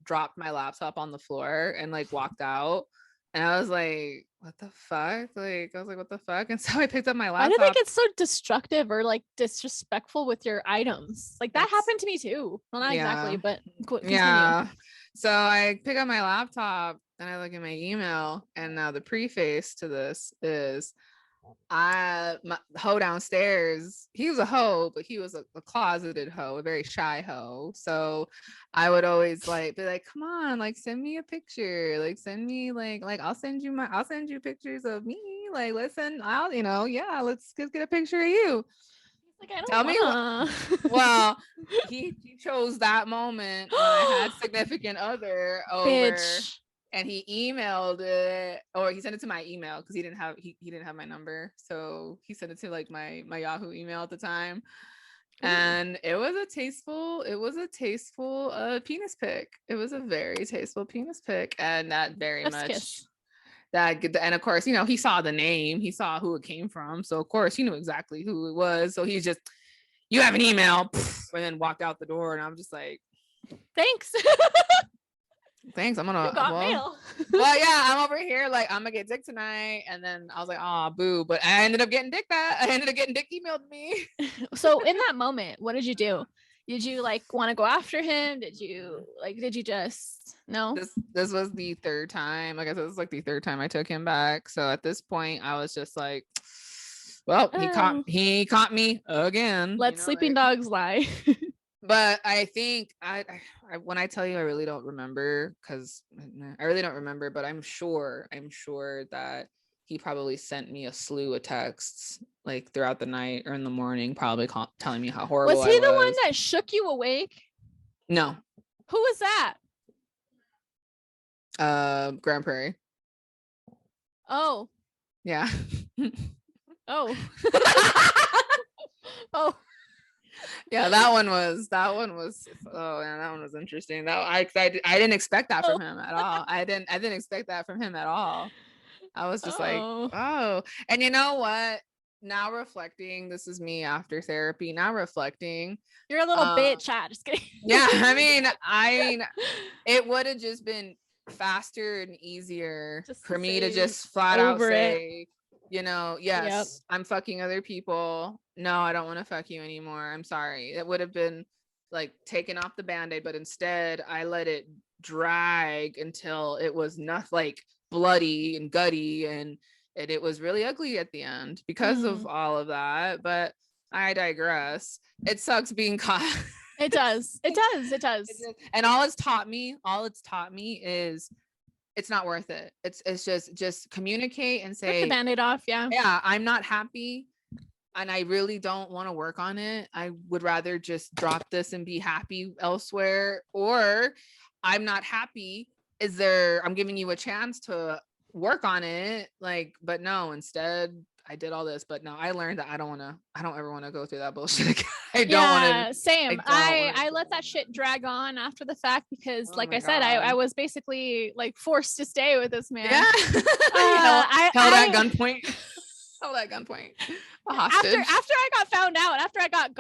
dropped my laptop on the floor and walked out. And I was like, what the fuck? What the fuck? And so I picked up my laptop. Why do they get so destructive or disrespectful with your items? That happened to me too. Well, not exactly, but continue. Yeah. So I pick up my laptop and I look at my email, and now the preface to this is my hoe downstairs. He was a hoe, but he was a closeted hoe, a very shy hoe. So I would always be like, come on, send me a picture, send me I'll send you pictures of me, listen, let's just get a picture of you. I don't Tell wanna. Me well, he chose that moment when I had significant other over. Bitch. And he emailed it, or he sent it to my email, because he didn't have my number, so he sent it to my Yahoo email at the time. And it was a tasteful penis pic. It was a very tasteful penis pic, and that very much kiss. And of course, he saw the name, he saw who it came from, so of course he knew exactly who it was. So he's just, you have an email, and then walked out the door, and I'm just like, thanks. Thanks. I'm gonna. You got mail. Well, yeah, I'm over here I'm gonna get dick tonight, and then I was like, oh, boo! But I ended up getting dick. Emailed to me. So in that moment, what did you do? Did you want to go after him? Did you just no? This was the third time. Like I said, this was the third time I took him back. So at this point, I was just like, well, he caught me again. Let sleeping dogs lie. But I think I when I tell you, I really don't remember, but I'm sure that he probably sent me a slew of texts throughout the night or in the morning, probably telling me how horrible I was. Was he the one that shook you awake? No. Who was that? Grand Prairie. Oh. Yeah. Oh. Oh. Yeah, that one was oh man, that one was interesting. I didn't expect that from him at all. I didn't expect that from him at all. I was just like, oh. And you know what? Now reflecting, this is me after therapy. Now reflecting, you're a little bitch. Just kidding. Yeah, I mean, it would have just been faster and easier for me to just flat out say, yes, I'm fucking other people. no, I don't want to fuck you anymore. I'm sorry. It would have been like taken off the band-aid, but instead I let it drag until it was not like bloody and gutty, and it was really ugly at the end because of all of that. But I digress. It sucks being caught. It does. It does. And all it's taught me is it's not worth it. It's just communicate and say, rip the band-aid off. Yeah, I'm not happy and I really don't want to work on it. I would rather just drop this and be happy elsewhere. Or I'm not happy. I'm giving you a chance to work on it. Like, but no, instead I did all this. But no, I learned that I don't ever want to go through that bullshit again. I don't want to. Same. I let that shit drag on after the fact because, like I said, I was basically like forced to stay with this man. Yeah. Held at gunpoint. Held at gunpoint. A hostage. After I got found out, after I got,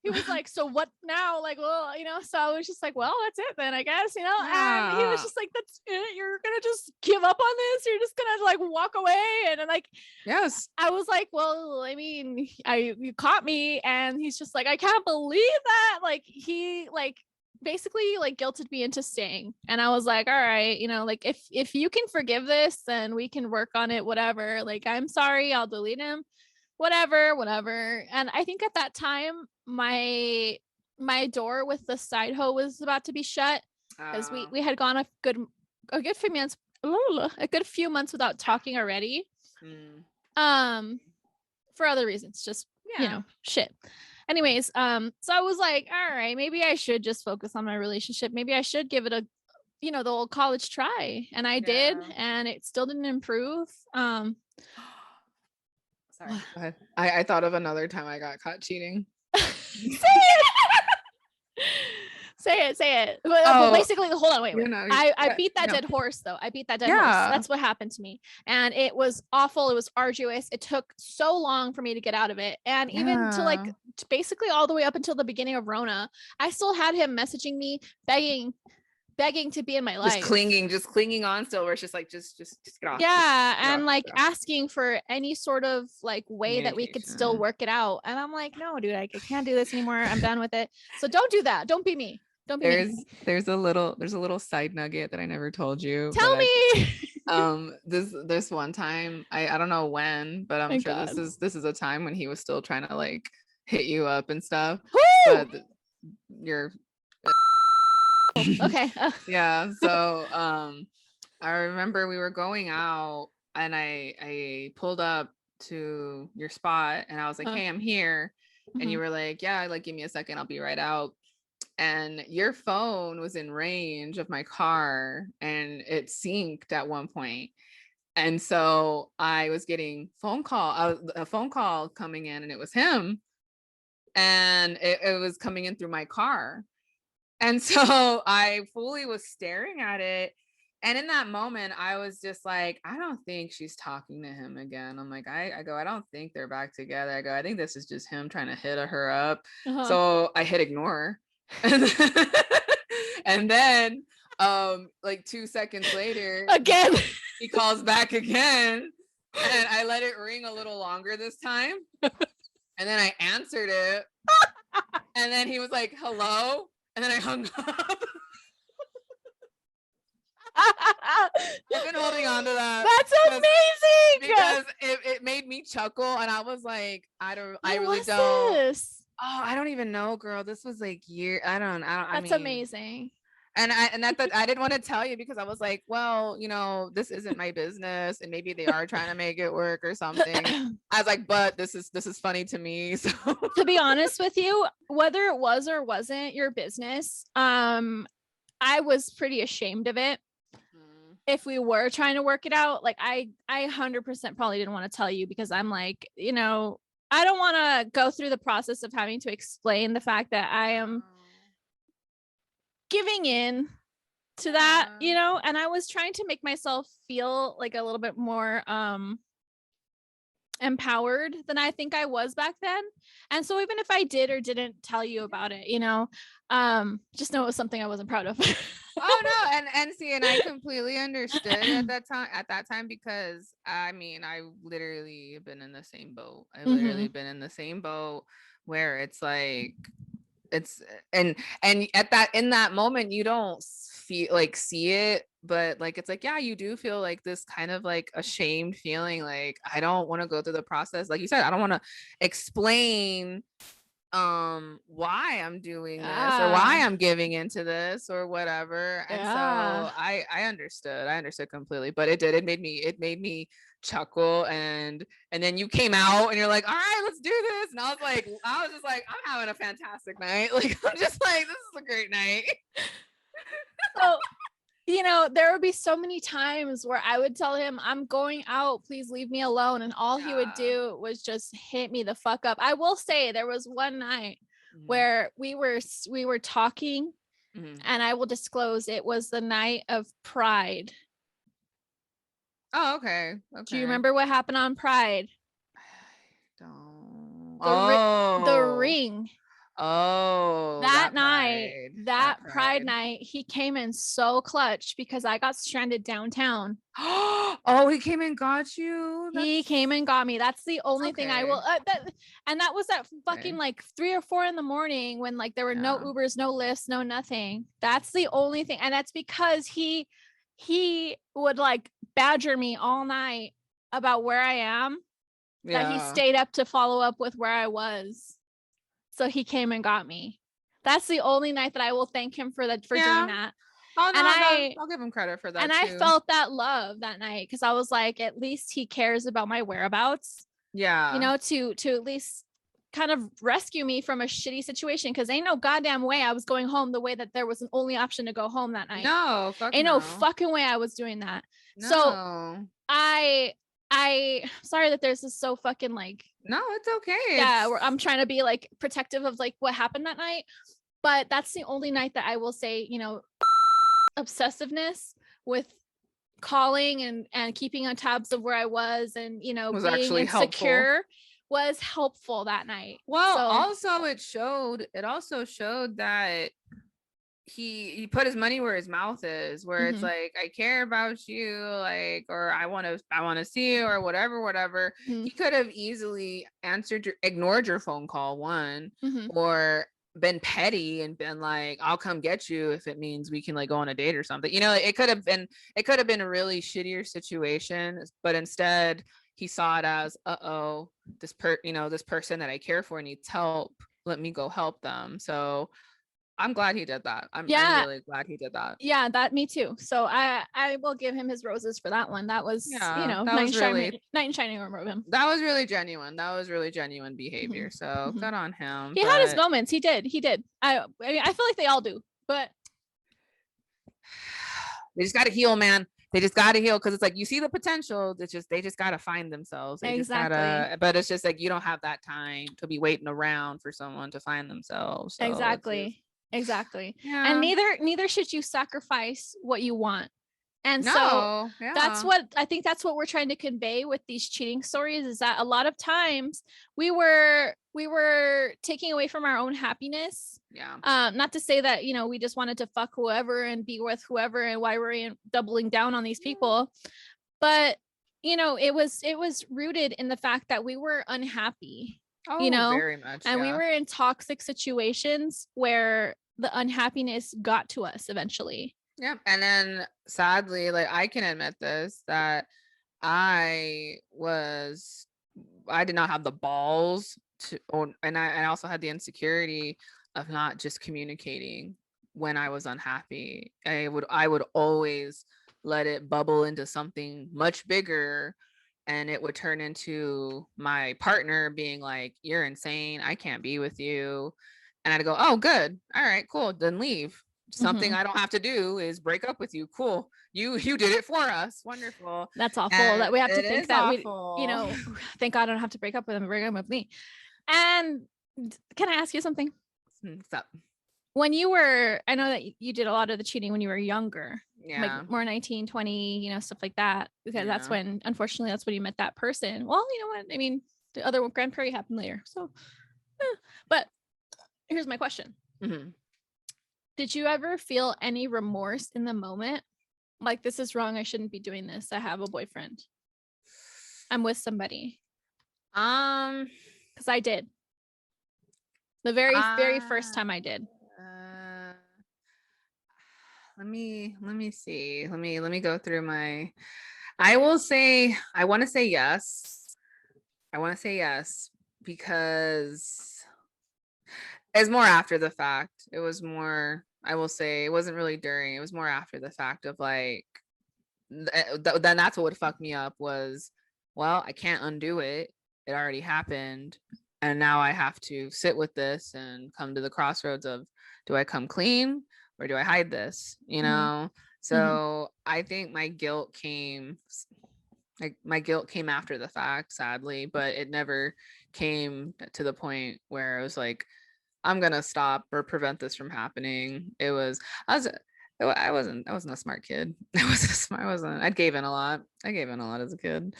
he was like, so what now? Like, well, so I was just like, well, that's it then, I guess, Yeah. And he was just like, that's it. You're gonna just give up on this. You're just gonna like walk away. And I'm like, yes. I was like, well, I mean, you caught me. And he's just like, I can't believe that. Like, he like basically like guilted me into staying. And I was like, all right, like if you can forgive this, then we can work on it, whatever. Like, I'm sorry, I'll delete him. Whatever. And I think at that time, my door with the side hoe was about to be shut because we had gone a good few months without talking already. For other reasons, just shit. Anyways, so I was like, all right, maybe I should just focus on my relationship. Maybe I should give it a the old college try. And I did, and it still didn't improve. Sorry, go ahead. I thought of another time I got caught cheating. Say it. But basically, hold on, wait. I beat that dead horse, though. I beat that dead horse. That's what happened to me. And it was awful. It was arduous. It took so long for me to get out of it. And even to basically all the way up until the beginning of Rona, I still had him messaging me, begging to be in my life, just clinging on still, where it's just like just get off. Asking for any sort of like way that we could still work it out. And I'm like, no, dude, I can't do this anymore. I'm done with it. So don't do that. Don't be me. There's a little side nugget that I never told you. Tell me. This one time, I don't know when, but I'm sure this is a time when he was still trying to like hit you up and stuff. Woo! But you're okay. Yeah. So I remember we were going out and I pulled up to your spot and I was like, hey, I'm here. And you were like, yeah, like give me a second, I'll be right out. And your phone was in range of my car and it synced at one point. And so I was getting a phone call coming in, and it was him. And it was coming in through my car. And so I fully was staring at it. And in that moment, I was just like, I don't think she's talking to him again. I'm like, I don't think they're back together. I go, I think this is just him trying to hit her up. So I hit ignore. And then like 2 seconds later, again, he calls back again. And I let it ring a little longer this time. And then I answered it. And then he was like, hello. And then I hung up. I've been holding on to that. That's amazing. Because it made me chuckle. And I was like, I really don't. This? Oh, I don't even know, girl. This was like That's amazing. And I didn't want to tell you because I was like, well, this isn't my business, and maybe they are trying to make it work or something. I was like, but this is funny to me. So to be honest with you, whether it was or wasn't your business, I was pretty ashamed of it. If we were trying to work it out, like I 100% probably didn't want to tell you because I'm like, I don't want to go through the process of having to explain the fact that I am giving in to that, and I was trying to make myself feel like a little bit more empowered than I think I was back then. And so even if I did or didn't tell you about it, just know it was something I wasn't proud of. Oh no, and see, and I completely understood at that time because I mean, I literally have been in the same boat. I've literally been in the same boat where it's like it's and at that in that moment you don't feel like see it, but like it's like yeah, you do feel like this kind of like ashamed feeling, like I don't want to go through the process, like you said, I don't want to explain why I'm doing this or why I'm giving into this or whatever. And so I understood completely, but it made me chuckle, and then you came out and you're like, all right, let's do this. And I was just like, I'm having a fantastic night. Like I'm just like, this is a great night. So there would be so many times where I would tell him, I'm going out, please leave me alone. And all he would do was just hit me the fuck up. I will say there was one night where we were talking, and I will disclose it was the night of Pride. Oh, okay. Do you remember what happened on Pride? I don't. The ring. Oh, that pride night, he came in so clutch because I got stranded downtown. Oh, he came and got you. He came and got me. That's the only thing I will. That was at fucking like 3 or 4 in the morning when like there were no Ubers, no lifts, no nothing. That's the only thing, and that's because he would like badger me all night about where I am. That he stayed up to follow up with where I was. So he came and got me. That's the only night that I will thank him for doing that. Oh, no, I'll give him credit for that. And I felt that love that night because I was like, at least he cares about my whereabouts. Yeah. To at least kind of rescue me from a shitty situation, because ain't no goddamn way I was going home the way that there was an only option to go home that night. No, ain't no fucking way I was doing that. No. So I sorry that there's this so fucking like, no, it's okay. Yeah, I'm trying to be like protective of like what happened that night, but that's the only night that I will say, obsessiveness with calling and keeping on tabs of where I was and was being actually insecure was helpful that night. Well, also it also showed that he put his money where his mouth is, where it's like, I care about you, like, or I want to see you or whatever. He could have easily ignored your phone call or been petty and been like, I'll come get you if it means we can like go on a date or something. It could have been a really shittier situation, but instead he saw it as, this person that I care for needs help. Let me go help them. So I'm glad he did that. I'm really glad he did that. Yeah, me too. So I will give him his roses for that one. That was, knight in shining armor of him. That was really genuine. That was really genuine behavior. So good on him. He had his moments. He did. I feel like they all do, but they just got to heal, man. They just got to heal, because it's like you see the potential. They just got to find themselves. But it's just like you don't have that time to be waiting around for someone to find themselves. So exactly. Yeah. And neither should you sacrifice what you want. And so that's what I think, that's what we're trying to convey with these cheating stories, is that a lot of times we were taking away from our own happiness. Yeah. Not to say that, we just wanted to fuck whoever and be with whoever, and why we're doubling down on these people. But, it was rooted in the fact that we were unhappy. Very much. And we were in toxic situations where the unhappiness got to us eventually. Yeah. And then sadly, like I can admit this, that I did not have the balls and I also had the insecurity of not just communicating when I was unhappy. I would always let it bubble into something much bigger. And it would turn into my partner being like, you're insane. I can't be with you. And I'd go, oh, good. All right, cool. Then leave. Something I don't have to do is break up with you. Cool. You did it for us. Wonderful. That's awful. And that we have to think that awful. Thank God I don't have to break up with him, break up with me. And can I ask you something? What's up? When you were, I know that you did a lot of the cheating when you were younger. like more 19, 20, you know, stuff like that. Because that's when, unfortunately, that's when you met that person. Well, you know what? I mean, the other Grand Prairie happened later. So, but here's my question. Mm-hmm. Did you ever feel any remorse in the moment? Like, this is wrong. I shouldn't be doing this. I have a boyfriend. I'm with somebody. Because I did. The very first time I did. Let me see. Let me go through my. I will say I want to say yes. I want to say yes because it's more after the fact. It was more. I will say it wasn't really during. It was more after the fact of like. Then that's what would fuck me up was, well, I can't undo it. It already happened, and now I have to sit with this and come to the crossroads of, do I come clean or do I hide this? You know. So I think my guilt came after the fact, sadly, but it never came to the point where it was like, I'm gonna stop or prevent this from happening. I wasn't a smart kid. I gave in a lot. As a kid.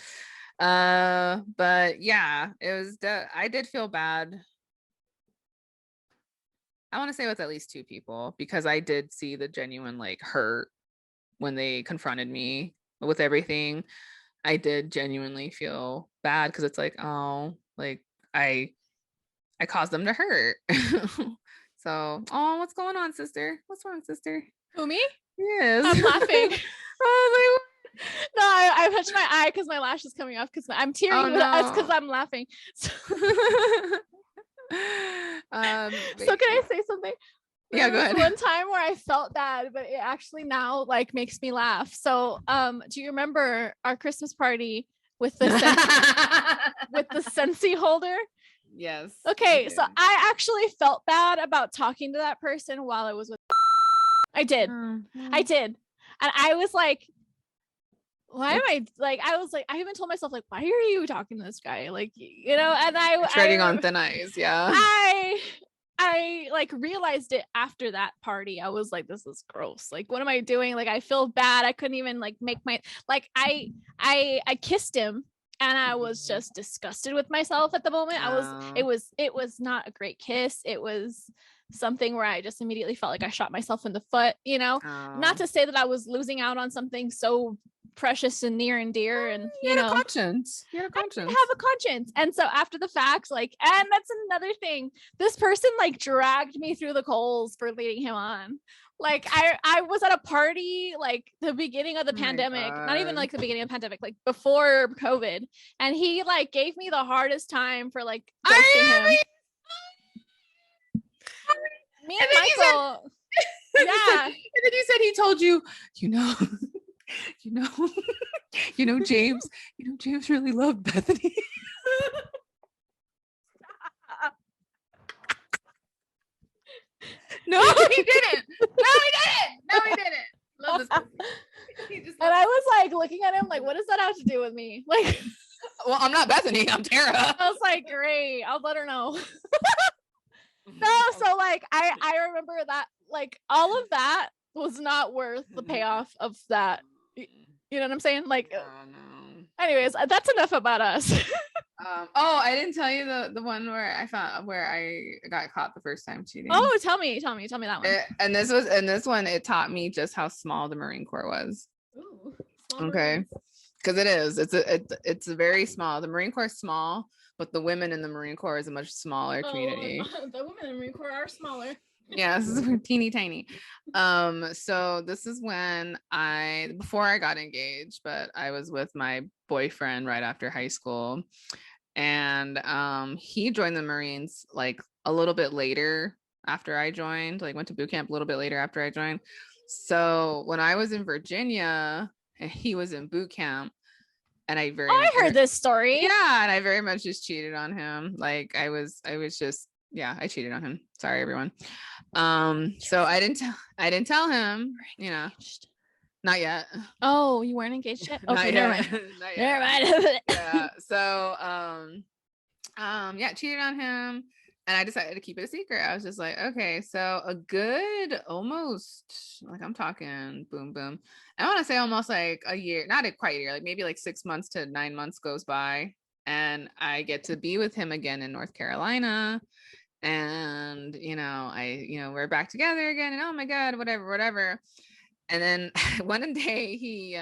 But yeah, it was I did feel bad. I want to say with at least two people, because I did see the genuine like hurt when they confronted me with everything. I did genuinely feel bad because it's like, oh, like I caused them to hurt. So, oh, what's going on, sister? What's wrong, sister? Who, me? Yes. I'm laughing. Oh, no, I touched my eye because my lash is coming off because I'm tearing. Oh, no. That's because I'm laughing. So, so can I say something? Yeah, go ahead. One time where I felt bad, but it actually now like makes me laugh. So, do you remember our Christmas party with the with the Scentsy holder? Yes. Okay, so I actually felt bad about talking to that person while I was with. I did, I did, and I was like, why am I like? I was like, I even told myself like, why are you talking to this guy? Like, you know, and I treading on thin ice. Yeah. I like realized it after that party. I was like, this is gross. Like, what am I doing? Like, I feel bad. I couldn't even like make my like I kissed him and I was just disgusted with myself at the moment. It was not a great kiss. It was something where I just immediately felt like I shot myself in the foot, you know. Not to say that I was losing out on something so precious and near and dear, and you know, conscience. You had a conscience. I have a conscience. And so after the fact, like, and that's another thing, this person like dragged me through the coals for leading him on. Like I was at a party like the beginning of the pandemic, not even like the beginning of the pandemic, like before COVID, and he like gave me the hardest time for like ghosting him. Me and Michael. Yeah. And then you said he told you, you know, James really loved Bethany. No, he didn't. Love this person. And I was like looking at him like, what does that have to do with me? Like, well, I'm not Bethany, I'm Tara. I was like, great, I'll let her know. No, so like I remember that like all of that was not worth the payoff of that. You know what I'm saying? Like, no. Anyways, that's enough about us. I didn't tell you the one where I got caught the first time cheating. Oh, tell me that one. And this one, it taught me just how small the Marine Corps was. Ooh, okay, because it is. It's a very small. The Marine Corps is small, but the women in the Marine Corps is a much smaller community. The women in the Marine Corps are smaller. Yes, teeny tiny. So this is when before I got engaged, but I was with my boyfriend right after high school, and he joined the Marines like a little bit later after I joined, like went to boot camp a little bit later after I joined. So when I was in Virginia and he was in boot camp, and I heard this story. Yeah, and I very much just cheated on him. Like I cheated on him. Sorry, everyone. So I didn't tell him, you know, not yet. Oh, you weren't engaged yet? Okay, never mind. Yeah. So, cheated on him. I decided to keep it a secret. I was just like, okay, so a good almost, like I'm talking boom, boom. I want to say almost like a year, not quite a year, like maybe like 6 months to 9 months goes by. And I get to be with him again in North Carolina. And, we're back together again. And oh my God, whatever. And then one day he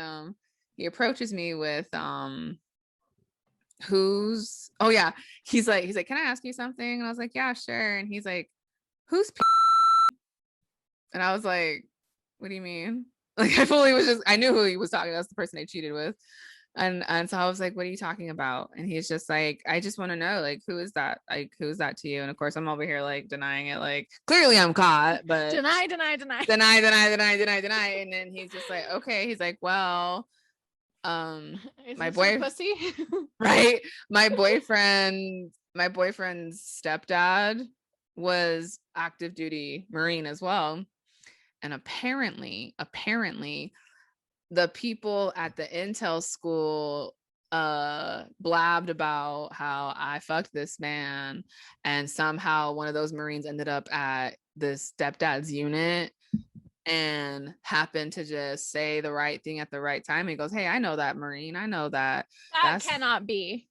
approaches me with, he's like, can I ask you something? And I was like, yeah, sure. And he's like, who's and I was like, what do you mean? Like, I knew who he was talking. That's the person I cheated with. And so I was like, what are you talking about? And he's just like, I just want to know, like, who is that? Like, who is that to you? And of course I'm over here like denying it, like clearly I'm caught, but deny. And then he's just like, okay. He's like, well, my pussy. Right. My boyfriend's stepdad was active duty Marine as well. And apparently the people at the intel school blabbed about how I fucked this man, and somehow one of those Marines ended up at this stepdad's unit and happened to just say the right thing at the right time. He goes, hey, I know that Marine. I know that. That cannot be.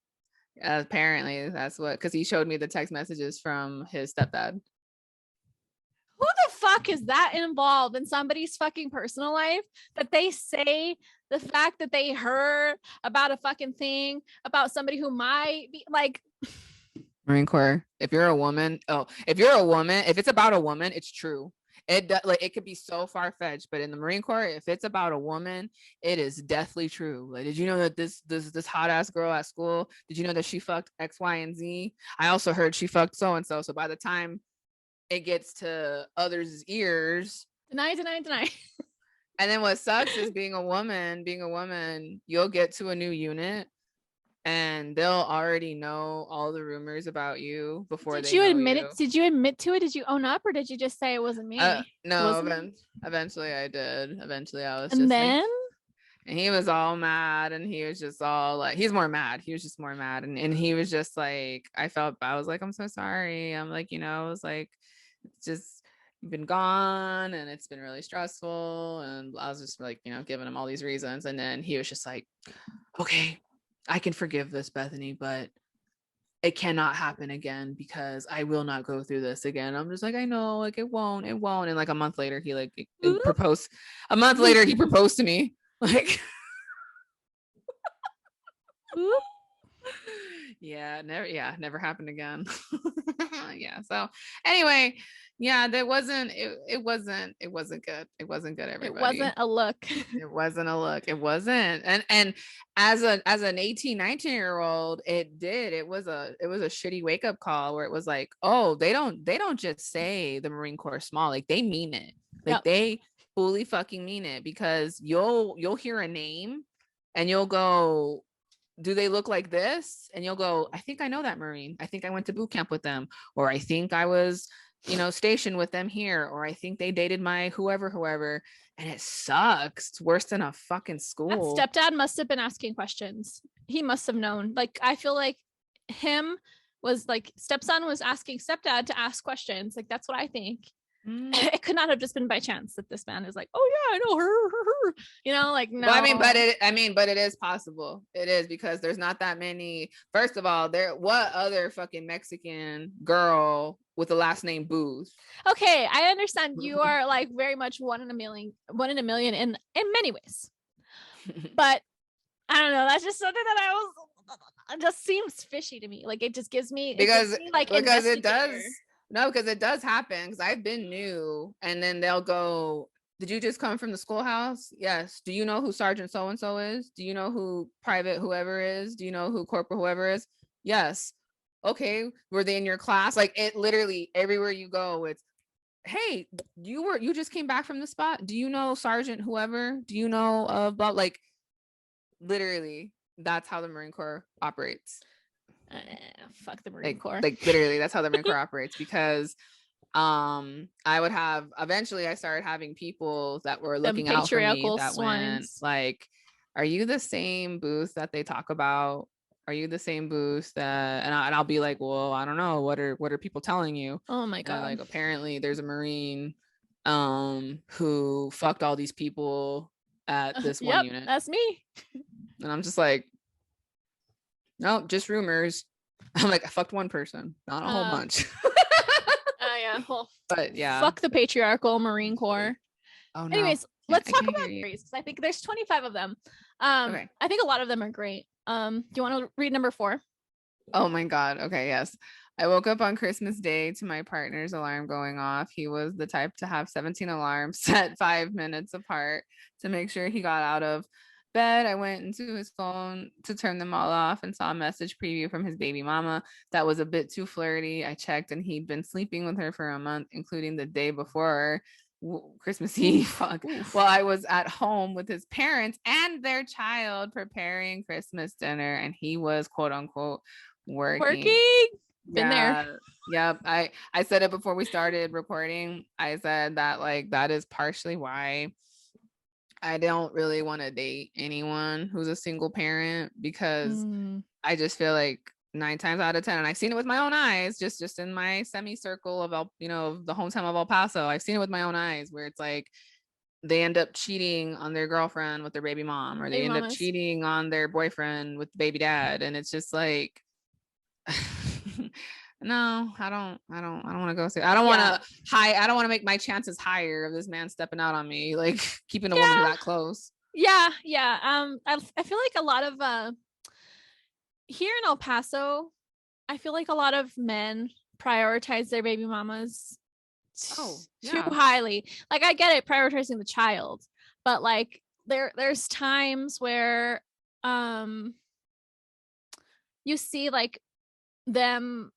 Apparently that's what, because he showed me the text messages from his stepdad. Who the fuck is that involved in somebody's fucking personal life that they say the fact that they heard about a fucking thing about somebody who might be like Marine Corps? If you're a woman, if it's about a woman, it's true. It could be so far-fetched, but in the Marine Corps, if it's about a woman, it is deathly true. Like, did you know that this hot ass girl at school, did you know that she fucked X, Y, and Z? I also heard she fucked so and so. So by the time it gets to others' ears, deny. And then what sucks is being a woman, you'll get to a new unit and they'll already know all the rumors about you before Did you admit it? Did you admit to it? Did you own up, or did you just say it wasn't me? No, eventually I did. Eventually I was and just then like, and he was all mad, and he was just all like, he's more mad. He was just more mad. And he was just like, I was like, I'm so sorry. I'm like, I was like, it's just, you've been gone and it's been really stressful. And I was just like, giving him all these reasons. And then he was just like, okay, I can forgive this, Bethany, but it cannot happen again because I will not go through this again. I'm just like, I know, like it won't. And like a month later, he proposed. A month later, he proposed to me. Like, never happened again. Yeah. So anyway, yeah, it wasn't good. It wasn't good, everybody. It wasn't a look. It wasn't a look. It wasn't. And as an 18, 19-year-old, it was a shitty wake-up call where it was like, oh, they don't just say the Marine Corps small, like they mean it. Like they fully fucking mean it, because you'll hear a name and you'll go, do they look like this? And you'll go, I think I know that Marine. I think I went to boot camp with them, or I think I was, stationed with them here, or I think they dated my whoever. And it sucks. It's worse than a fucking school. That stepdad must have been asking questions. He must have known. Like, I feel like him was like, stepson was asking stepdad to ask questions. Like, that's what I think. It could not have just been by chance that this man is like, oh yeah, I know her. Like, no. Well, but it is possible. It is, because there's not that many. First of all, what other fucking Mexican girl with the last name Booth? Okay, I understand you are like very much one in a million in many ways. But I don't know, that's just something that it just seems fishy to me. Like, it just gives me because it does. No, because it does happen. Because I've been new, and then they'll go, did you just come from the schoolhouse? Yes. Do you know who Sergeant so-and-so is? Do you know who Private whoever is? Do you know who Corporal whoever is? Yes. Okay. Were they in your class? Like, it literally, everywhere you go, it's, hey, you just came back from the spot. Do you know Sergeant whoever? Do you know of blah? Like, literally, that's how the Marine Corps operates. Fuck the Marine Corps. Like literally, that's how the Marine Corps operates. Because eventually I started having people that were looking out for me that went like, are you the same Booth that they talk about are you the same boost that, and I'll be like, well, I don't know, what are people telling you? Oh my God. And like, apparently there's a Marine who fucked all these people at this one unit. That's me. And I'm just like, no, just rumors. I'm like, I fucked one person, not a whole bunch. Yeah. Well, but yeah, fuck the patriarchal Marine Corps. Oh no. Anyways, let's talk about theories, because I think there's 25 of them. Okay. I think a lot of them are great. Do you want to read number 4? Oh my God. Okay, yes. I woke up on Christmas Day to my partner's alarm going off. He was the type to have 17 alarms set 5 minutes apart to make sure he got out of bed. I went into his phone to turn them all off and saw a message preview from his baby mama that was a bit too flirty. I checked and he'd been sleeping with her for a month, including the day before Christmas Eve. Fuck. Well, I was at home with his parents and their child preparing Christmas dinner, and he was quote unquote working. Been there. Yep. I said it before we started recording. I said that like that is partially why I don't really want to date anyone who's a single parent, because I just feel like 9 times out of 10, and I've seen it with my own eyes, just in my semicircle of the hometown of El Paso, I've seen it with my own eyes, where it's like they end up cheating on their girlfriend with their baby mom, or they end up cheating on their boyfriend with the baby dad, and it's just like, no, I don't want to go see. I don't want to I don't want to make my chances higher of this man stepping out on me, like keeping a woman that close. Yeah. I feel like a lot of here in El Paso, I feel like a lot of men prioritize their baby mamas too highly. Like, I get it, prioritizing the child, but like there's times where you see like them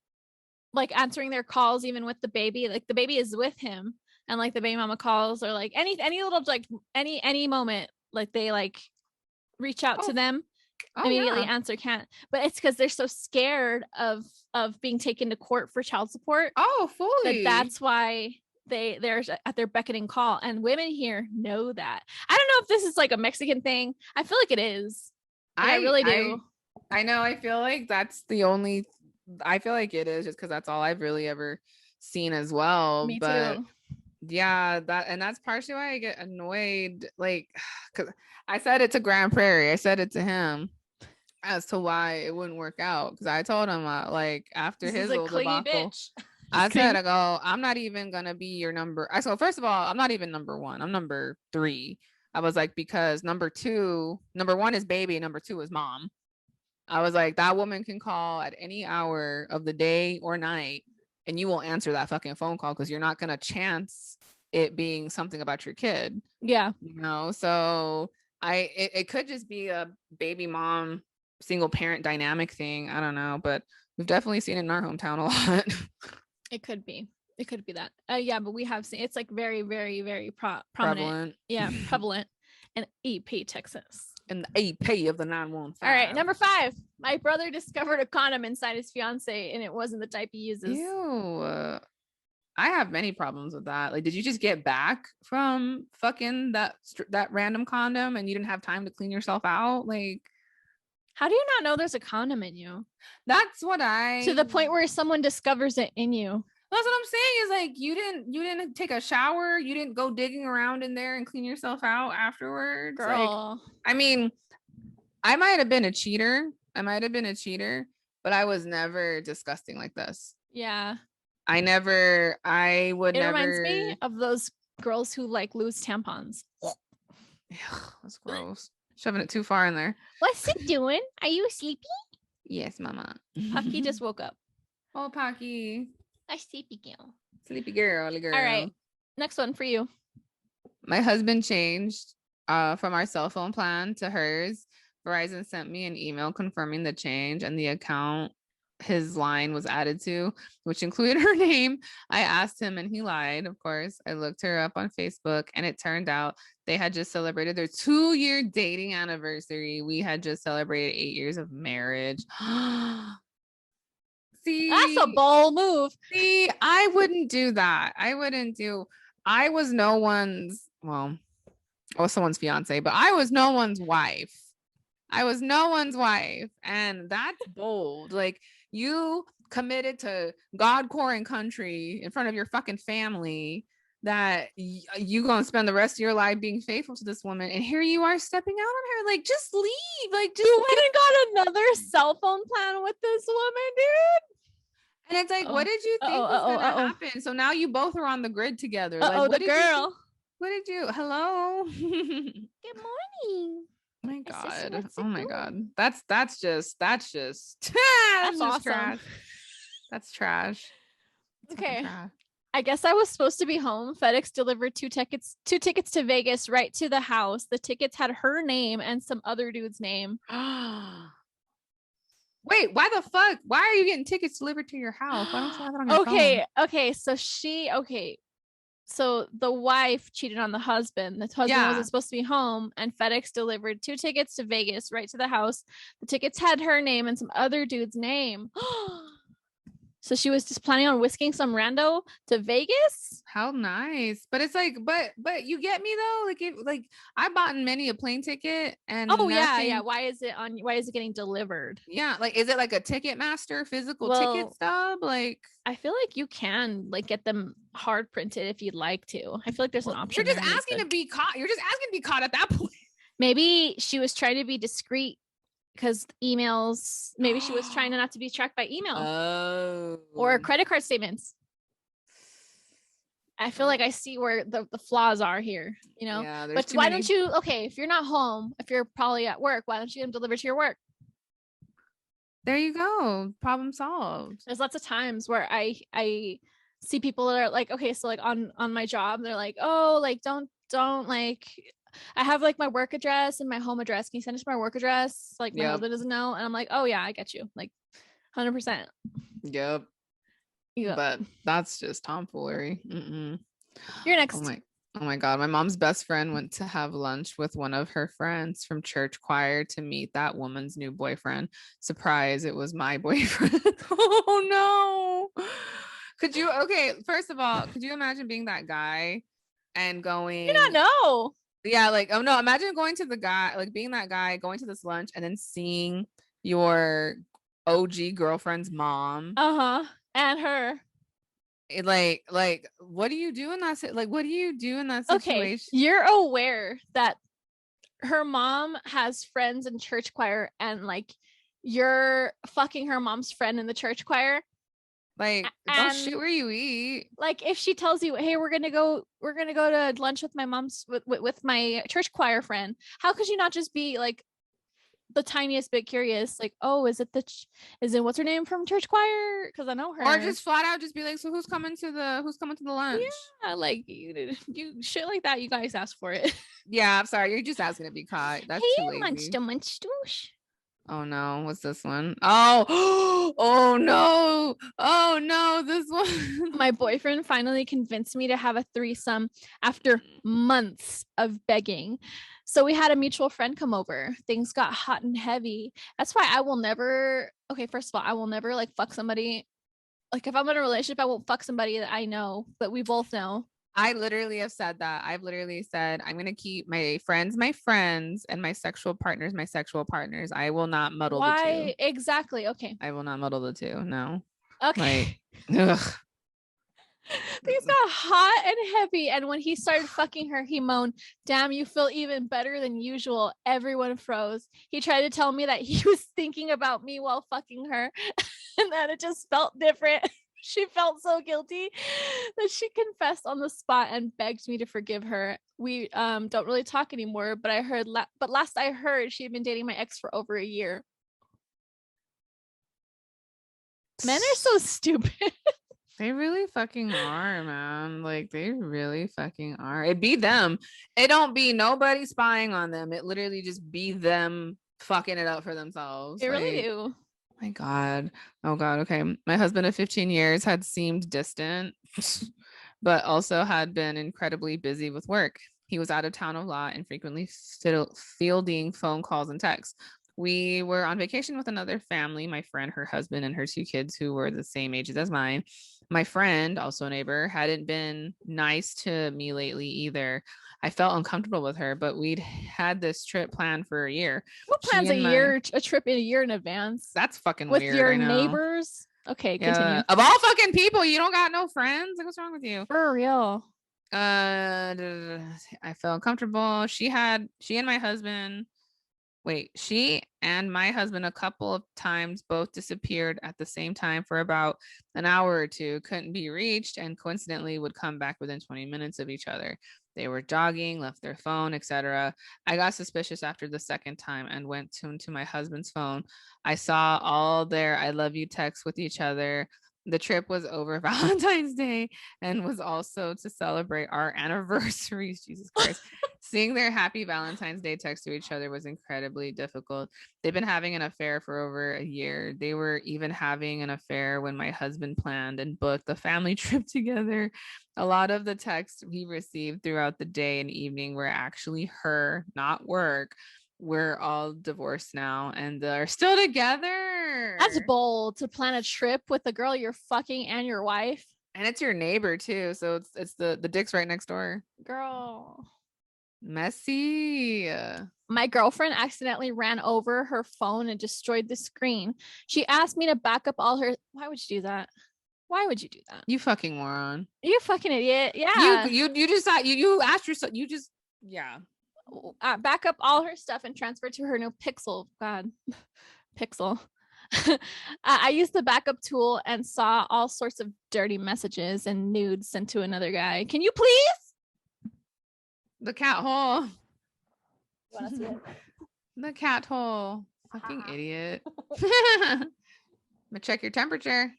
like answering their calls even with the baby, like the baby is with him, and like the baby mama calls, or like any little like any moment, like they like reach out to them, immediately answer can't, but it's because they're so scared of being taken to court for child support. Fully. That's why they're at their beckoning call, and women here know that. I don't know if this is like a Mexican thing. I feel like it is. I really do. I know. I feel like that's the only. I feel like it is, just because that's all I've really ever seen as well. Me but too. Yeah, that's partially why I get annoyed. Like, because I said it to Grand Prairie, I said it to him as to why it wouldn't work out. Because I told him like after his little debacle, I said, I go, I'm not even gonna be your number. I said, first of all, I'm not even number 1. I'm number 3. I was like, because number 1 is baby, number 2 is mom. I was like, that woman can call at any hour of the day or night, and you will answer that fucking phone call, because you're not gonna chance it being something about your kid. Yeah. So it could just be a baby mom single parent dynamic thing. I don't know, but we've definitely seen it in our hometown a lot. It could be that. Yeah, but we have seen it's like very, very, very prominent. Prevalent. Yeah, prevalent in EP, Texas. In the AP of the 915. All right, number 5. My brother discovered a condom inside his fiance, and it wasn't the type he uses. Ew. I have many problems with that. Like, did you just get back from fucking that random condom and you didn't have time to clean yourself out? Like, how do you not know there's a condom in you? That's what to the point where someone discovers it in you. That's what I'm saying, is like you didn't take a shower, you didn't go digging around in there and clean yourself out afterwards. Girl. Like, I mean, I might have been a cheater, but I was never disgusting like this. Yeah. It reminds me of those girls who like lose tampons. That's gross. Shoving it too far in there. What's it doing? Are you sleepy? Yes, mama. Pucky just woke up. Oh, Pucky. A sleepy girl. Sleepy girl. All right. Next one for you. My husband changed from our cell phone plan to hers. Verizon sent me an email confirming the change and the account his line was added to, which included her name. I asked him and he lied. Of course, I looked her up on Facebook, and it turned out they had just celebrated their 2-year dating anniversary. We had just celebrated 8 years of marriage. See, that's a bold move. See, I wouldn't do that. I was no one's, well, I was someone's fiance, but I was no one's wife I was no one's wife. And that's bold. Like, you committed to God, core, and country in front of your fucking family that you gonna spend the rest of your life being faithful to this woman, and here you are stepping out on her. Like, just leave. Like, just you went and got another cell phone plan with this woman, dude. And it's like, what did you think was gonna happen? So now you both are on the grid together. Like, what did girl. What did you? Hello. Good morning. Oh my god. Oh my god. That's just that's awesome. Trash. That's trash. Okay. Trash. I guess I was supposed to be home. FedEx delivered two tickets to Vegas right to the house. The tickets had her name and some other dude's name. Wait, why the fuck? Why are you getting tickets delivered to your house? Why don't you have it on your phone? Okay. So the wife cheated on the husband. The husband wasn't supposed to be home, and FedEx delivered 2 tickets to Vegas right to the house. The tickets had her name and some other dude's name. So she was just planning on whisking some rando to Vegas. How nice. But it's like, but you get me though? Like I bought many a plane ticket and yeah. Why is it getting delivered? Yeah, like, is it like a Ticketmaster physical ticket stub? Like, I feel like you can like get them hard printed if you'd like to. I feel like there's an option. You're just asking to be caught. You're just asking to be caught at that point. Maybe she was trying to be discreet because emails, maybe she was trying not to be tracked by email or credit card statements. I feel like I see where the flaws are here, you know. Yeah, but why don't you? Okay, if you're not home, if you're probably at work, why don't you get them delivered to your work? There you go. Problem solved. There's lots of times where I see people that are like, okay, so like on my job, they're like, oh, like don't like, I have like my work address and my home address. Can you send us my work address? Like my husband doesn't know. And I'm like, oh yeah, I get you. Like 100%. Yep. But that's just tomfoolery. You're next. Oh my god. My mom's best friend went to have lunch with one of her friends from church choir to meet that woman's new boyfriend. Surprise, it was my boyfriend. Oh no. First of all, could you imagine being that guy and going? You not know. Yeah, like, oh no, imagine going to the guy, like being that guy, going to this lunch and then seeing your OG girlfriend's mom. And her. Like, what do you do in that? Like, what do you do in that situation? Okay, you're aware that her mom has friends in church choir, and like you're fucking her mom's friend in the church choir. Like, don't shit where you eat. Like, if she tells you, hey, we're gonna go to lunch with my mom's with my church choir friend, how could you not just be like the tiniest bit curious, like, oh, is it what's her name from church choir? Because I know her. Or just flat out just be like, so who's coming to the lunch? Yeah, like you shit like that, you guys ask for it. Yeah, I'm sorry, you're just asking to be caught. That's too lazy. Munch douche. Oh no, what's this one? Oh no, this one. My boyfriend finally convinced me to have a threesome after months of begging. So we had a mutual friend come over. Things got hot and heavy. That's why I will never, first of all, I will never like fuck somebody. Like if I'm in a relationship, I won't fuck somebody that I know, that we both know. I literally have said that. I've literally said, I'm going to keep my friends, and my sexual partners. I will not muddle the two. Exactly. Okay. I will not muddle the two. No. Okay. Ugh. Things got hot and heavy. And when he started fucking her, he moaned, damn, you feel even better than usual. Everyone froze. He tried to tell me that he was thinking about me while fucking her and that it just felt different. She felt so guilty that she confessed on the spot and begged me to forgive her. We don't really talk anymore, but last I heard, she had been dating my ex for over a year. Men are so stupid. They really fucking are, man. Like, they really fucking are. It be them. It don't be nobody spying on them. It literally just be them fucking it up for themselves. They really do. My God. Oh God. Okay. My husband of 15 years had seemed distant, but also had been incredibly busy with work. He was out of town a lot and frequently fielding phone calls and texts. We were on vacation with another family, my friend, her husband, and her 2 kids who were the same ages as mine. My friend, also a neighbor, hadn't been nice to me lately either. I felt uncomfortable with her, but we'd had this trip planned for a year. Who plans a trip in a year in advance? That's fucking with weird. Your I know. neighbors? Okay, continue. Of all fucking people, you don't got no friends? Like, what's wrong with you? For real. I felt uncomfortable. She and my husband. Wait, she and my husband a couple of times both disappeared at the same time for about an hour or two, couldn't be reached, and coincidentally would come back within 20 minutes of each other. They were jogging, left their phone, etc. I got suspicious after the second time and went to my husband's phone. I saw all their I love you texts with each other. The trip was over Valentine's Day and was also to celebrate our anniversaries. Jesus Christ. Seeing their happy Valentine's Day text to each other was incredibly difficult. They've been having an affair for over a year. They were even having an affair when my husband planned and booked a family trip together. A lot of the texts we received throughout the day and evening were actually her, not work. We're all divorced now and are still together. That's bold to plan a trip with the girl you're fucking and your wife. And it's your neighbor too. So it's the dick's right next door. Girl. Messy. My girlfriend accidentally ran over her phone and destroyed the screen. She asked me to back up all her. Why would you do that? Why would you do that? You fucking moron. You fucking idiot. Yeah. You just thought you asked yourself. You just back up all her stuff and transfer to her new Pixel. God, Pixel. I used the backup tool and saw all sorts of dirty messages and nudes sent to another guy. Can you please? The cat hole. Wanna see it? The cat hole. Fucking idiot. But check your temperature.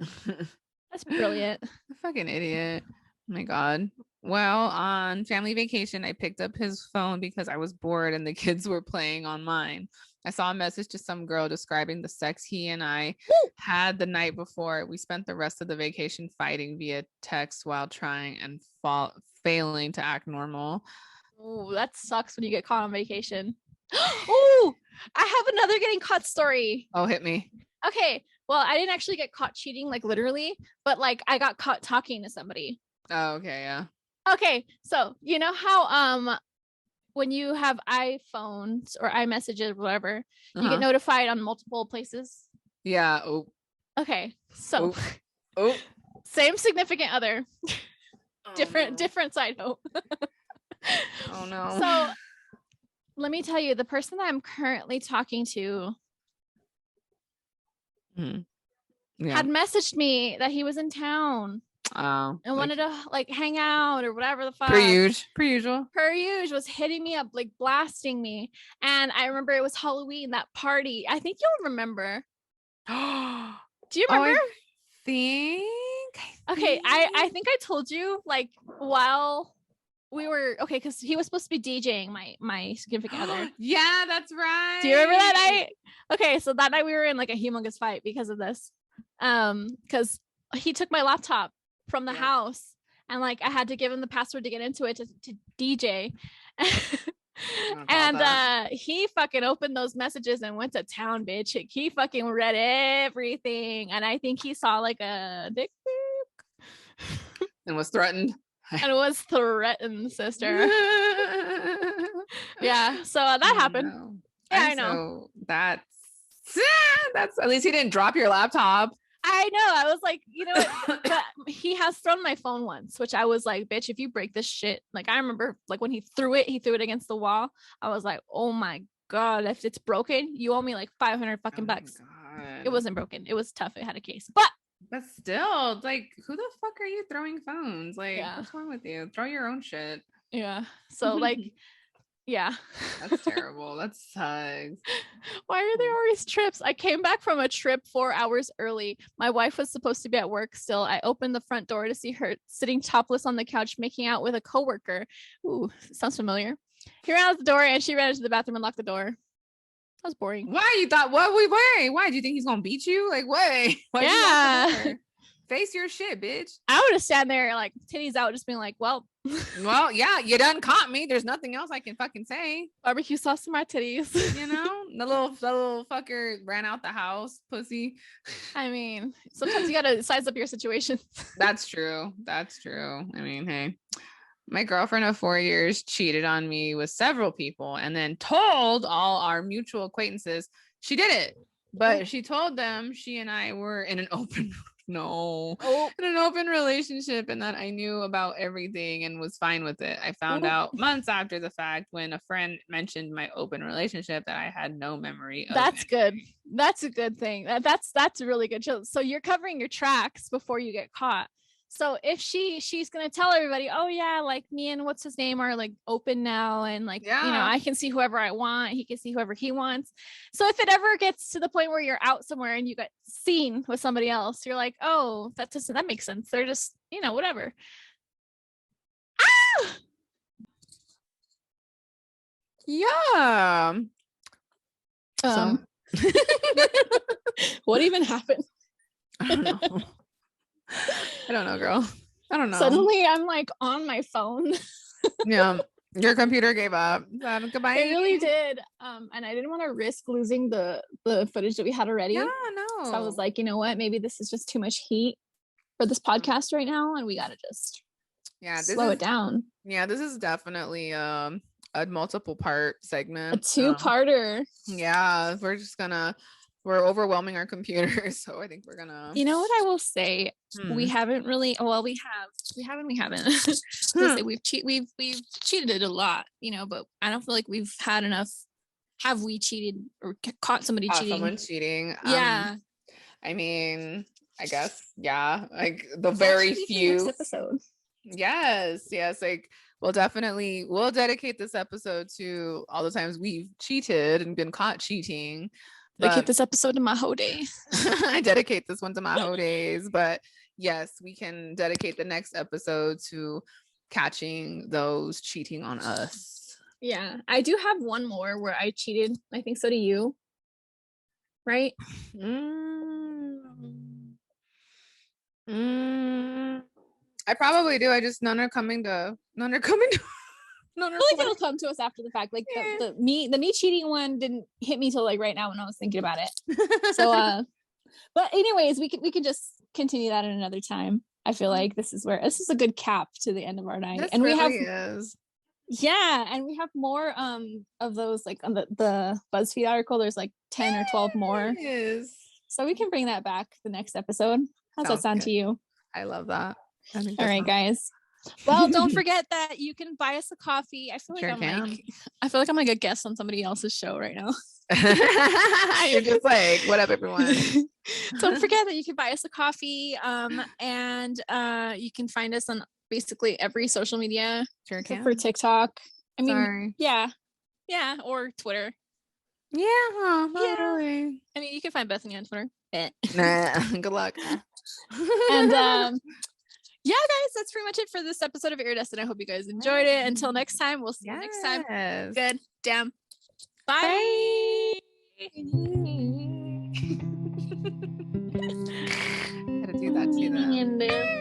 That's brilliant. Fucking idiot. Oh my God. Well, on family vacation, I picked up his phone because I was bored and the kids were playing on mine. I saw a message to some girl describing the sex he and I had the night before. We spent the rest of the vacation fighting via text while trying and failing to act normal. Oh, that sucks when you get caught on vacation. Oh, I have another getting caught story. Oh, hit me. Okay. Well, I didn't actually get caught cheating, like literally, but like I got caught talking to somebody. Oh, okay, yeah. Okay, so you know how when you have iPhones or iMessages or whatever, you get notified on multiple places? Yeah. Oh. Okay, so oh. Same significant other. Different side note. Oh no. So let me tell you, the person that I'm currently talking to had messaged me that he was in town. Oh, and wanted to like hang out or whatever the fuck. Per usual was hitting me up, like blasting me. And I remember it was Halloween, that party. I think you'll remember. Do you remember? I think. Okay, I think I told you like while we were because he was supposed to be DJing my significant other. Yeah, that's right. Do you remember that night? Okay, so that night we were in like a humongous fight because of this. Because he took my laptop from the house and like I had to give him the password to get into it to DJ. And he fucking opened those messages and went to town, bitch. He fucking read everything, and I think he saw like a dick pic and was threatened. Sister. Yeah, so that happened. No. Yeah, I know. So that's at least he didn't drop your laptop. I know. I was like, you know, but he has thrown my phone once, which I was like, bitch, if you break this shit, like I remember like when he threw it against the wall. I was like, oh my God, if it's broken, you owe me like 500 fucking bucks. It wasn't broken. It was tough. It had a case, but still, like, who the fuck are you throwing phones? Like, yeah. What's wrong with you? Throw your own shit. Yeah. So like, yeah. That's terrible. That sucks. Why are there always trips? I came back from a trip 4 hours early. My wife was supposed to be at work still. I opened the front door to see her sitting topless on the couch, making out with a coworker. Ooh, sounds familiar. He ran out the door and she ran into the bathroom and locked the door. That was boring. Why? You thought, what? Why? Do you think he's gonna beat you? Like, what? Why? Yeah. Face your shit, bitch. I would have sat there like titties out, just being like, well, yeah, you done caught me. There's nothing else I can fucking say. Barbecue sauce on my titties. You know, the little fucker ran out the house, pussy. I mean, sometimes you gotta size up your situation. That's true. I mean, hey, my girlfriend of 4 years cheated on me with several people and then told all our mutual acquaintances she did it. But she told them she and I were in an open in an open relationship and that I knew about everything and was fine with it. I found out months after the fact when a friend mentioned my open relationship that I had no memory of. That's good. That's a good thing. That's really good. So you're covering your tracks before you get caught. So if she's gonna tell everybody, oh yeah, like me and what's his name are like open now, and like I can see whoever I want, he can see whoever he wants. So if it ever gets to the point where you're out somewhere and you got seen with somebody else, you're like, oh, that makes sense. They're just whatever. Ah! Yeah. What even happened? I don't know. I don't know, girl. I don't know. Suddenly I'm like on my phone. Yeah. Your computer gave up. Goodbye. It really did. And I didn't want to risk losing the footage that we had already. Yeah, no. So I was like, you know what? Maybe this is just too much heat for this podcast right now, and we gotta just slow it down. Yeah, this is definitely a multiple part segment. A two-parter. Yeah, we're overwhelming our computers, so I think we're gonna. You know what I will say? We haven't really. Well, we haven't. Say we've cheated it a lot, but I don't feel like we've had enough. Have we cheated or caught somebody cheating? Someone cheating. Yeah. I mean, I guess, yeah. Like the very few. Next episode. Yes. Like we'll dedicate this episode to all the times we've cheated and been caught cheating. Dedicate this episode to my hoe day. I dedicate this one to my hoe days, but yes, we can dedicate the next episode to catching those cheating on us. Yeah, I do have one more where I cheated. I think so do you. Right? I probably do. I just none are coming to. I feel like it'll come to us after the fact. Like the me cheating one didn't hit me till like right now when I was thinking about it. So but anyways, we can just continue that at another time. I feel like this is a good cap to the end of our night. And really and we have more of those, like on the BuzzFeed article, there's like 10 or 12 more. So we can bring that back the next episode. How's that sound to you? I love that. All right, guys. Well, don't forget that you can buy us a coffee. I feel like I'm like a guest on somebody else's show right now. You're just like, what up, everyone? Don't forget that you can buy us a coffee. And you can find us on basically every social media. Sure can. For TikTok. I mean, yeah, or Twitter. Yeah, really. I mean, you can find Bethany on Twitter. Nah, good luck. And yeah, guys, that's pretty much it for this episode of Iridescent. I hope you guis enjoyed it. Until next time, we'll see you next time. Good. Damn. Bye. Gotta do that too, though.